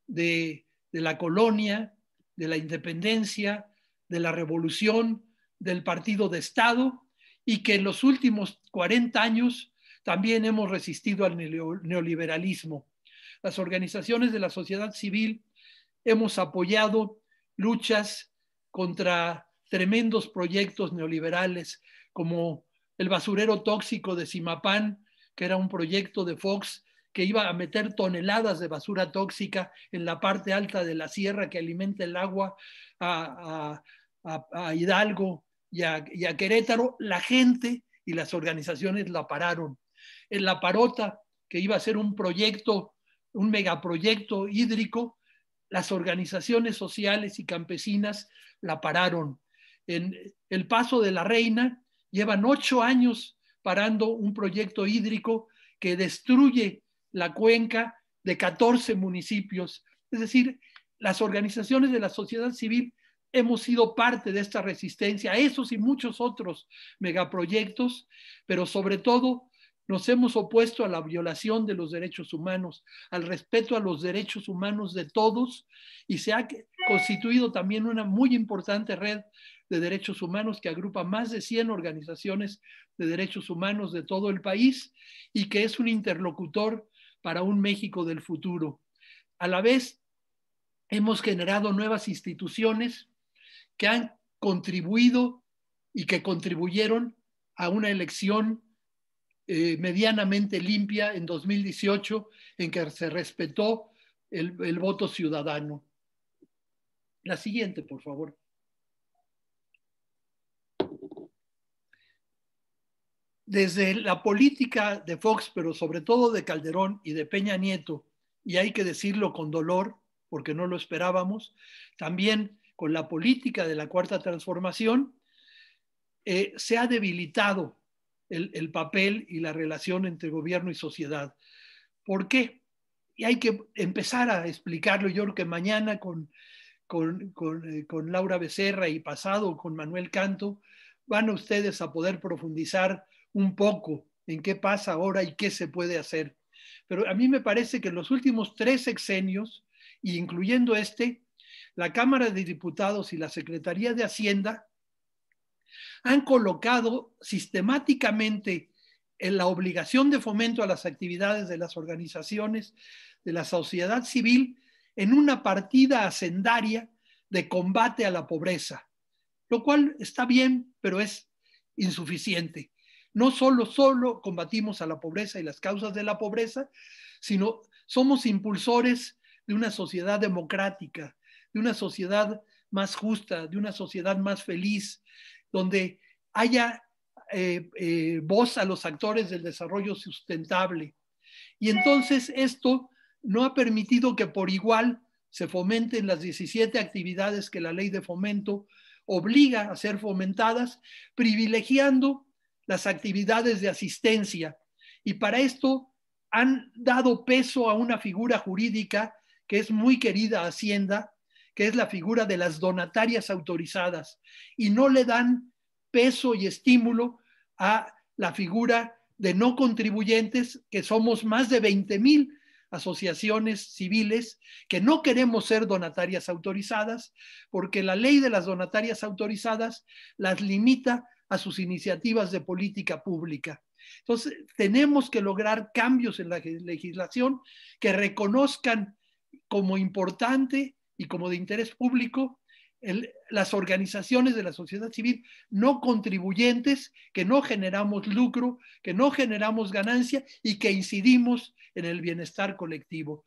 de la colonia, de la independencia, de la revolución, del partido de Estado, y que en los últimos 40 años también hemos resistido al neoliberalismo. Las organizaciones de la sociedad civil hemos apoyado luchas contra tremendos proyectos neoliberales, como el basurero tóxico de Zimapán, que era un proyecto de Fox que iba a meter toneladas de basura tóxica en la parte alta de la sierra que alimenta el agua a Hidalgo y a Querétaro. La gente y las organizaciones la pararon. En La Parota, que iba a ser un proyecto, un megaproyecto hídrico, las organizaciones sociales y campesinas la pararon. En El Paso de la Reina llevan 8 años parando un proyecto hídrico que destruye la cuenca de 14 municipios. Es decir, las organizaciones de la sociedad civil hemos sido parte de esta resistencia a esos y muchos otros megaproyectos, pero sobre todo nos hemos opuesto a la violación de los derechos humanos, al respeto a los derechos humanos de todos, y se ha constituido también una muy importante red de derechos humanos que agrupa más de 100 organizaciones de derechos humanos de todo el país y que es un interlocutor para un México del futuro. A la vez, hemos generado nuevas instituciones que han contribuido y que contribuyeron a una elección medianamente limpia en 2018, en que se respetó el voto ciudadano. La siguiente, por favor. Desde la política de Fox, pero sobre todo de Calderón y de Peña Nieto, y hay que decirlo con dolor, porque no lo esperábamos, también con la política de la Cuarta Transformación, se ha debilitado el papel y la relación entre gobierno y sociedad. ¿Por qué? Y hay que empezar a explicarlo. Yo creo que mañana con Laura Becerra y pasado con Manuel Canto van a ustedes a poder profundizar un poco en qué pasa ahora y qué se puede hacer. Pero a mí me parece que en los últimos 3 sexenios, y incluyendo la Cámara de Diputados y la Secretaría de Hacienda han colocado sistemáticamente en la obligación de fomento a las actividades de las organizaciones de la sociedad civil en una partida hacendaria de combate a la pobreza, lo cual está bien, pero es insuficiente. No solo combatimos a la pobreza y las causas de la pobreza, sino somos impulsores de una sociedad democrática, de una sociedad más justa, de una sociedad más feliz, donde haya voz a los actores del desarrollo sustentable. Y entonces esto no ha permitido que por igual se fomenten las 17 actividades que la ley de fomento obliga a ser fomentadas, privilegiando las actividades de asistencia. Y para esto han dado peso a una figura jurídica que es muy querida a Hacienda, que es la figura de las donatarias autorizadas, y no le dan peso y estímulo a la figura de no contribuyentes, que somos más de 20,000 asociaciones civiles que no queremos ser donatarias autorizadas, porque la ley de las donatarias autorizadas las limita a sus iniciativas de política pública. Entonces, tenemos que lograr cambios en la legislación que reconozcan como importante y como de interés público las organizaciones de la sociedad civil no contribuyentes, que no generamos lucro, que no generamos ganancia y que incidimos en el bienestar colectivo.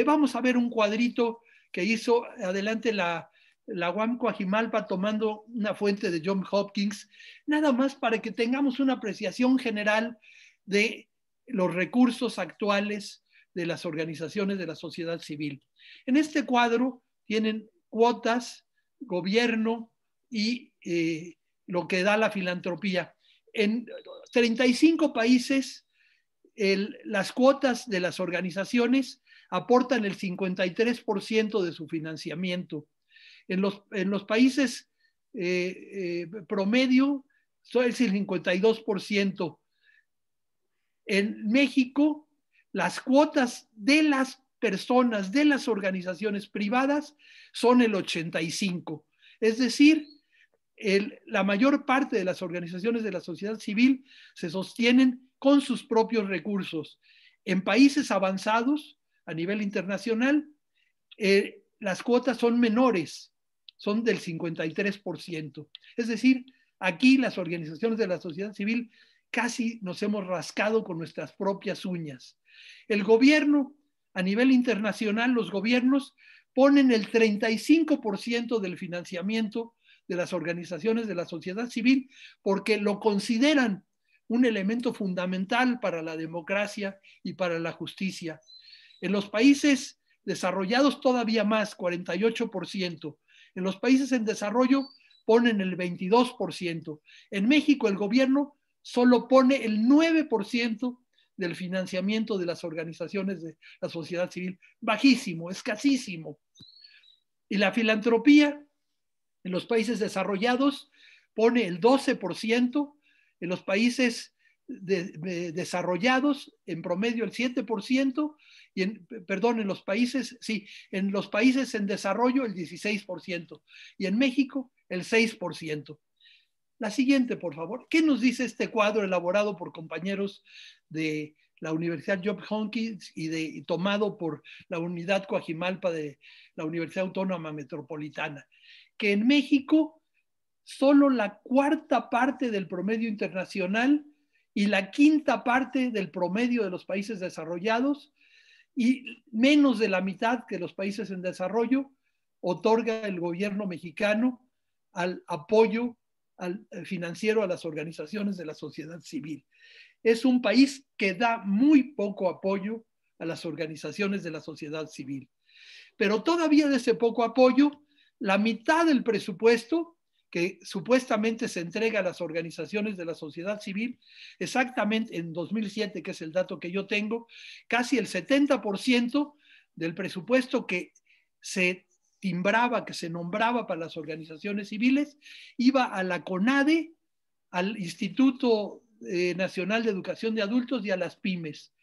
Vamos a ver un cuadrito que hizo adelante la UAM Coajimalpa tomando una fuente de Johns Hopkins, nada más para que tengamos una apreciación general de los recursos actuales de las organizaciones de la sociedad civil. En este cuadro tienen cuotas, gobierno y lo que da la filantropía. En 35 países, las cuotas de las organizaciones aportan el 53% de su financiamiento. En los países promedio es el 52%. En México, las cuotas de las personas, de las organizaciones privadas, son el 85%. Es decir, la mayor parte de las organizaciones de la sociedad civil se sostienen con sus propios recursos. En países avanzados, a nivel internacional, las cuotas son menores, son del 53%. Es decir, aquí las organizaciones de la sociedad civil casi nos hemos rascado con nuestras propias uñas. El gobierno, a nivel internacional, los gobiernos ponen el 35% del financiamiento de las organizaciones de la sociedad civil porque lo consideran un elemento fundamental para la democracia y para la justicia. En los países desarrollados todavía más, 48%. En los países en desarrollo ponen el 22%. En México el gobierno solo pone el 9% del financiamiento de las organizaciones de la sociedad civil. Bajísimo, escasísimo. Y la filantropía en los países desarrollados pone el 12%, en los países desarrollados en promedio el 7%, y en los países, sí, en los países en desarrollo el 16%, y en México el 6%. La siguiente, por favor. ¿Qué nos dice este cuadro elaborado por compañeros de la Universidad Johns Hopkins y tomado por la Unidad Coajimalpa de la Universidad Autónoma Metropolitana? Que en México solo la cuarta parte del promedio internacional y la quinta parte del promedio de los países desarrollados y menos de la mitad que los países en desarrollo otorga el gobierno mexicano al apoyo financiero a las organizaciones de la sociedad civil. Es un país que da muy poco apoyo a las organizaciones de la sociedad civil. Pero todavía de ese poco apoyo, la mitad del presupuesto que supuestamente se entrega a las organizaciones de la sociedad civil, exactamente en 2007, que es el dato que yo tengo, casi el 70% del presupuesto que se timbraba, que se nombraba para las organizaciones civiles, iba a la CONADE, al Instituto Nacional de Educación de Adultos y a las pymes.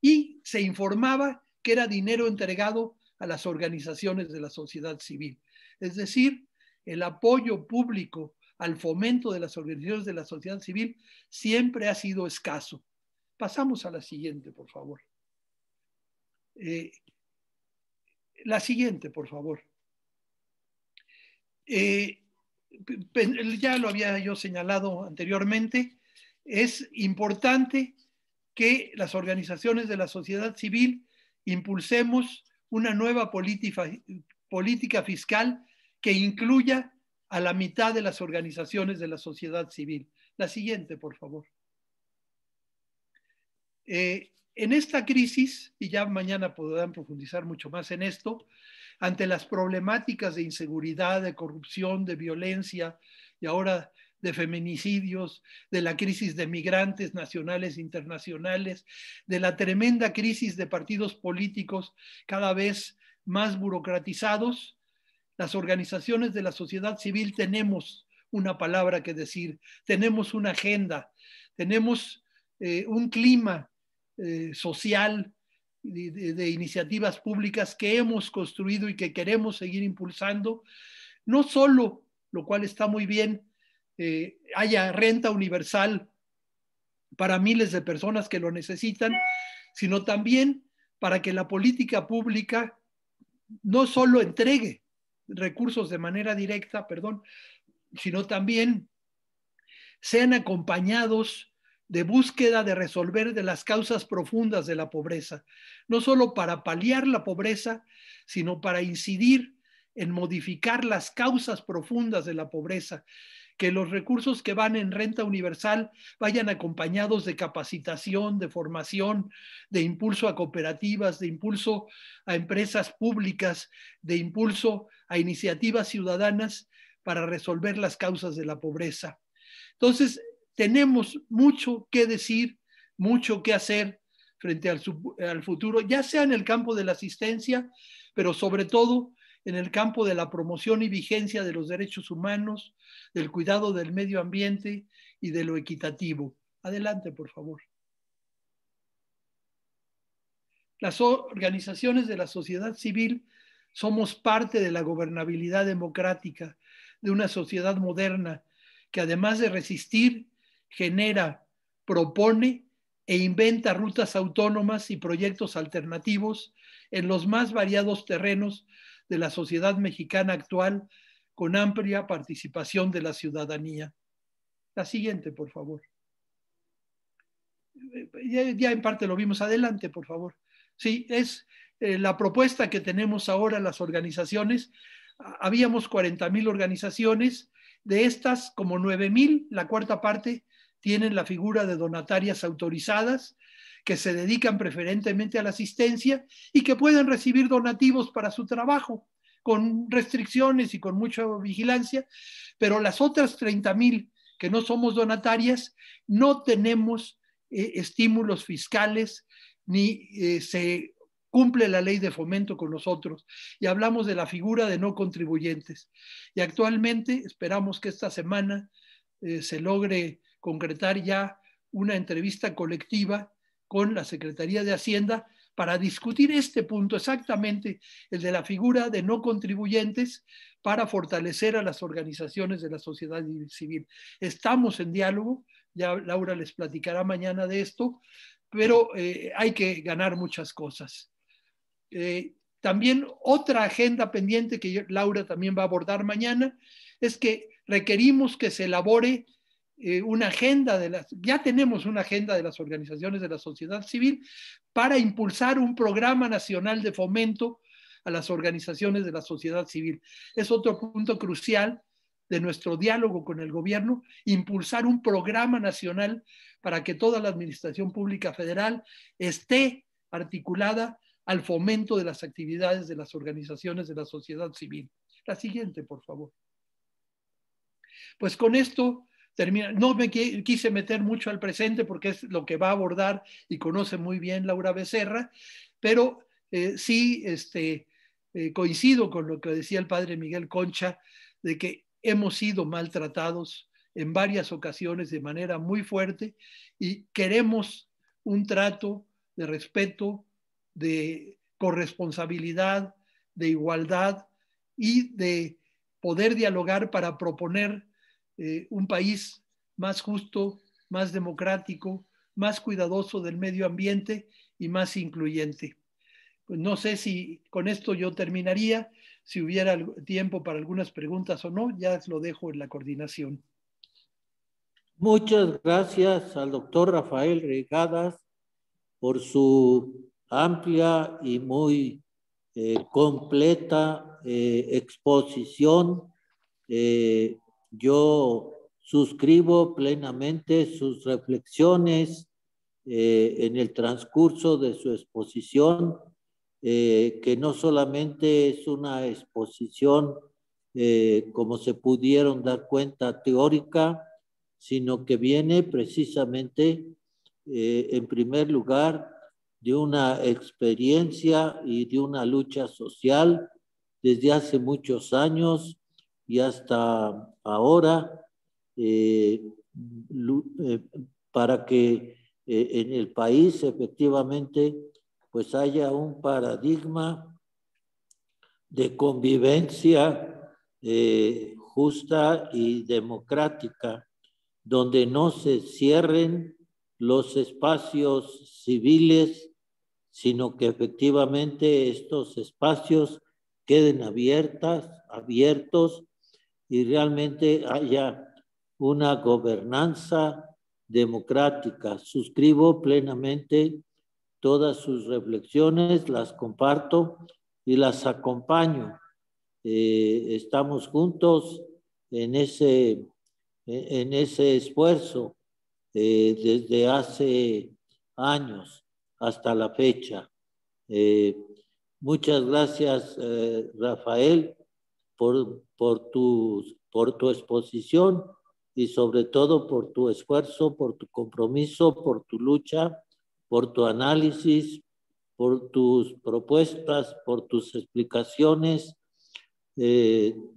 Y se informaba que era dinero entregado a las organizaciones de la sociedad civil. Es decir, el apoyo público al fomento de las organizaciones de la sociedad civil siempre ha sido escaso. Pasamos a la siguiente, por favor. La siguiente, por favor. Ya lo había yo señalado anteriormente, es importante que las organizaciones de la sociedad civil impulsemos una nueva política fiscal que incluya a la mitad de las organizaciones de la sociedad civil. La siguiente, por favor. En esta crisis, y ya mañana podrán profundizar mucho más en esto, ante las problemáticas de inseguridad, de corrupción, de violencia y ahora de feminicidios, de la crisis de migrantes nacionales e internacionales, de la tremenda crisis de partidos políticos cada vez más burocratizados, las organizaciones de la sociedad civil tenemos una palabra que decir, tenemos una agenda, tenemos un clima social de iniciativas públicas que hemos construido y que queremos seguir impulsando, no solo, lo cual está muy bien, haya renta universal para miles de personas que lo necesitan, sino también para que la política pública no solo entregue recursos de manera directa, sino también sean acompañados de búsqueda de resolver de las causas profundas de la pobreza, no solo para paliar la pobreza, sino para incidir en modificar las causas profundas de la pobreza, que los recursos que van en renta universal vayan acompañados de capacitación, de formación, de impulso a cooperativas, de impulso a empresas públicas, de impulso a iniciativas ciudadanas para resolver las causas de la pobreza. Entonces, tenemos mucho que decir, mucho que hacer frente al futuro, ya sea en el campo de la asistencia, pero sobre todo en el campo de la promoción y vigencia de los derechos humanos, del cuidado del medio ambiente y de lo equitativo. Adelante, por favor. Las organizaciones de la sociedad civil somos parte de la gobernabilidad democrática de una sociedad moderna que, además de resistir, genera, propone e inventa rutas autónomas y proyectos alternativos en los más variados terrenos de la sociedad mexicana actual, con amplia participación de la ciudadanía. La siguiente, por favor. Ya en parte lo vimos. Adelante, por favor. Sí, es la propuesta que tenemos ahora las organizaciones. Habíamos 40,000 organizaciones. De estas, como 9,000, la cuarta parte, tienen la figura de donatarias autorizadas que se dedican preferentemente a la asistencia y que pueden recibir donativos para su trabajo, con restricciones y con mucha vigilancia, pero las otras 30,000 que no somos donatarias, no tenemos estímulos fiscales ni se cumple la ley de fomento con nosotros, y hablamos de la figura de no contribuyentes. Y actualmente esperamos que esta semana se logre concretar ya una entrevista colectiva con la Secretaría de Hacienda para discutir este punto, exactamente el de la figura de no contribuyentes, para fortalecer a las organizaciones de la sociedad civil. Estamos en diálogo, ya Laura les platicará mañana de esto, pero hay que ganar muchas cosas. También otra agenda pendiente que Laura también va a abordar mañana es que requerimos que se elabore una agenda ya tenemos una agenda de las organizaciones de la sociedad civil para impulsar un programa nacional de fomento a las organizaciones de la sociedad civil. Es otro punto crucial de nuestro diálogo con el gobierno, impulsar un programa nacional para que toda la administración pública federal esté articulada al fomento de las actividades de las organizaciones de la sociedad civil. La siguiente, por favor. Pues con esto termina. No me quise meter mucho al presente porque es lo que va a abordar y conoce muy bien Laura Becerra, pero sí coincido con lo que decía el padre Miguel Concha, de que hemos sido maltratados en varias ocasiones de manera muy fuerte y queremos un trato de respeto, de corresponsabilidad, de igualdad y de poder dialogar para proponer un país más justo, más democrático, más cuidadoso del medio ambiente y más incluyente. Pues no sé si con esto yo terminaría. Si hubiera tiempo para algunas preguntas o no, ya lo dejo en la coordinación. Muchas gracias al doctor Rafael Regadas por su amplia y muy completa exposición. Yo suscribo plenamente sus reflexiones en el transcurso de su exposición, que no solamente es una exposición, como se pudieron dar cuenta, teórica, sino que viene precisamente, en primer lugar, de una experiencia y de una lucha social desde hace muchos años y hasta ahora, para que en el país efectivamente pues haya un paradigma de convivencia justa y democrática, donde no se cierren los espacios civiles, sino que efectivamente estos espacios queden abiertos y realmente haya una gobernanza democrática. Suscribo plenamente todas sus reflexiones, las comparto y las acompaño. Estamos juntos en ese esfuerzo desde hace años hasta la fecha. Muchas gracias, Rafael, por tu exposición y sobre todo por tu esfuerzo, por tu compromiso, por tu lucha, por tu análisis, por tus propuestas, por tus explicaciones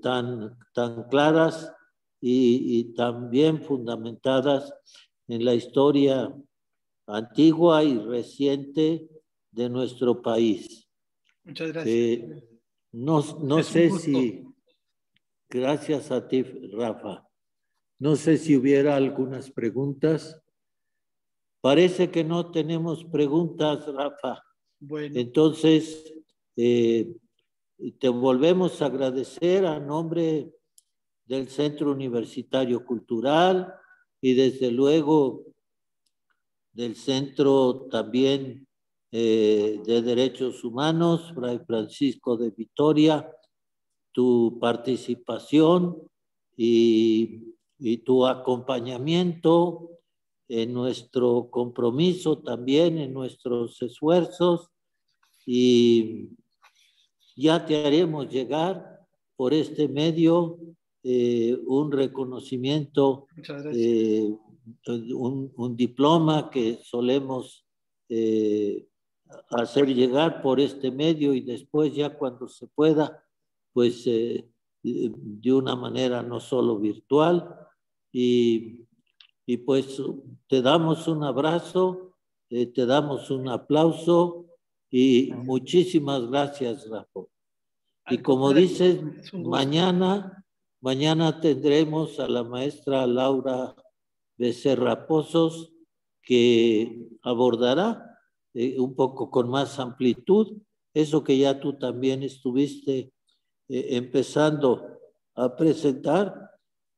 tan claras y tan bien fundamentadas en la historia antigua y reciente de nuestro país. Muchas gracias. No sé si, gracias a ti, Rafa, no sé si hubiera algunas preguntas. Parece que no tenemos preguntas, Rafa. Bueno. Entonces, te volvemos a agradecer a nombre del Centro Universitario Cultural y desde luego del Centro también de Derechos Humanos, Fray Francisco de Vitoria, tu participación y tu acompañamiento en nuestro compromiso también, en nuestros esfuerzos, y ya te haremos llegar por este medio un reconocimiento, un diploma que solemos hacer llegar por este medio, y después ya cuando se pueda, pues de una manera no solo virtual, y pues te damos un abrazo, te damos un aplauso y muchísimas gracias, Rafa. Y como dices, mañana tendremos a la maestra Laura Becerra Pozos, que abordará un poco con más amplitud eso que ya tú también estuviste empezando a presentar,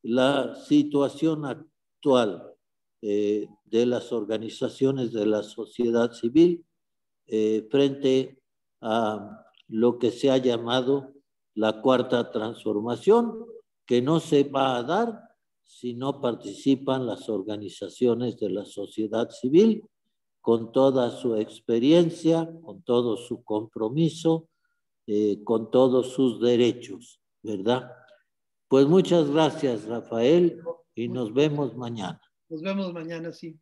la situación actual de las organizaciones de la sociedad civil frente a lo que se ha llamado la cuarta transformación, que no se va a dar si no participan las organizaciones de la sociedad civil con toda su experiencia, con todo su compromiso, con todos sus derechos, ¿verdad? Pues muchas gracias, Rafael, y nos vemos mañana. Nos vemos mañana, sí.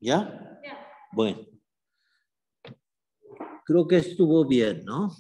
¿Ya? Bueno. Creo que estuvo bien, ¿no?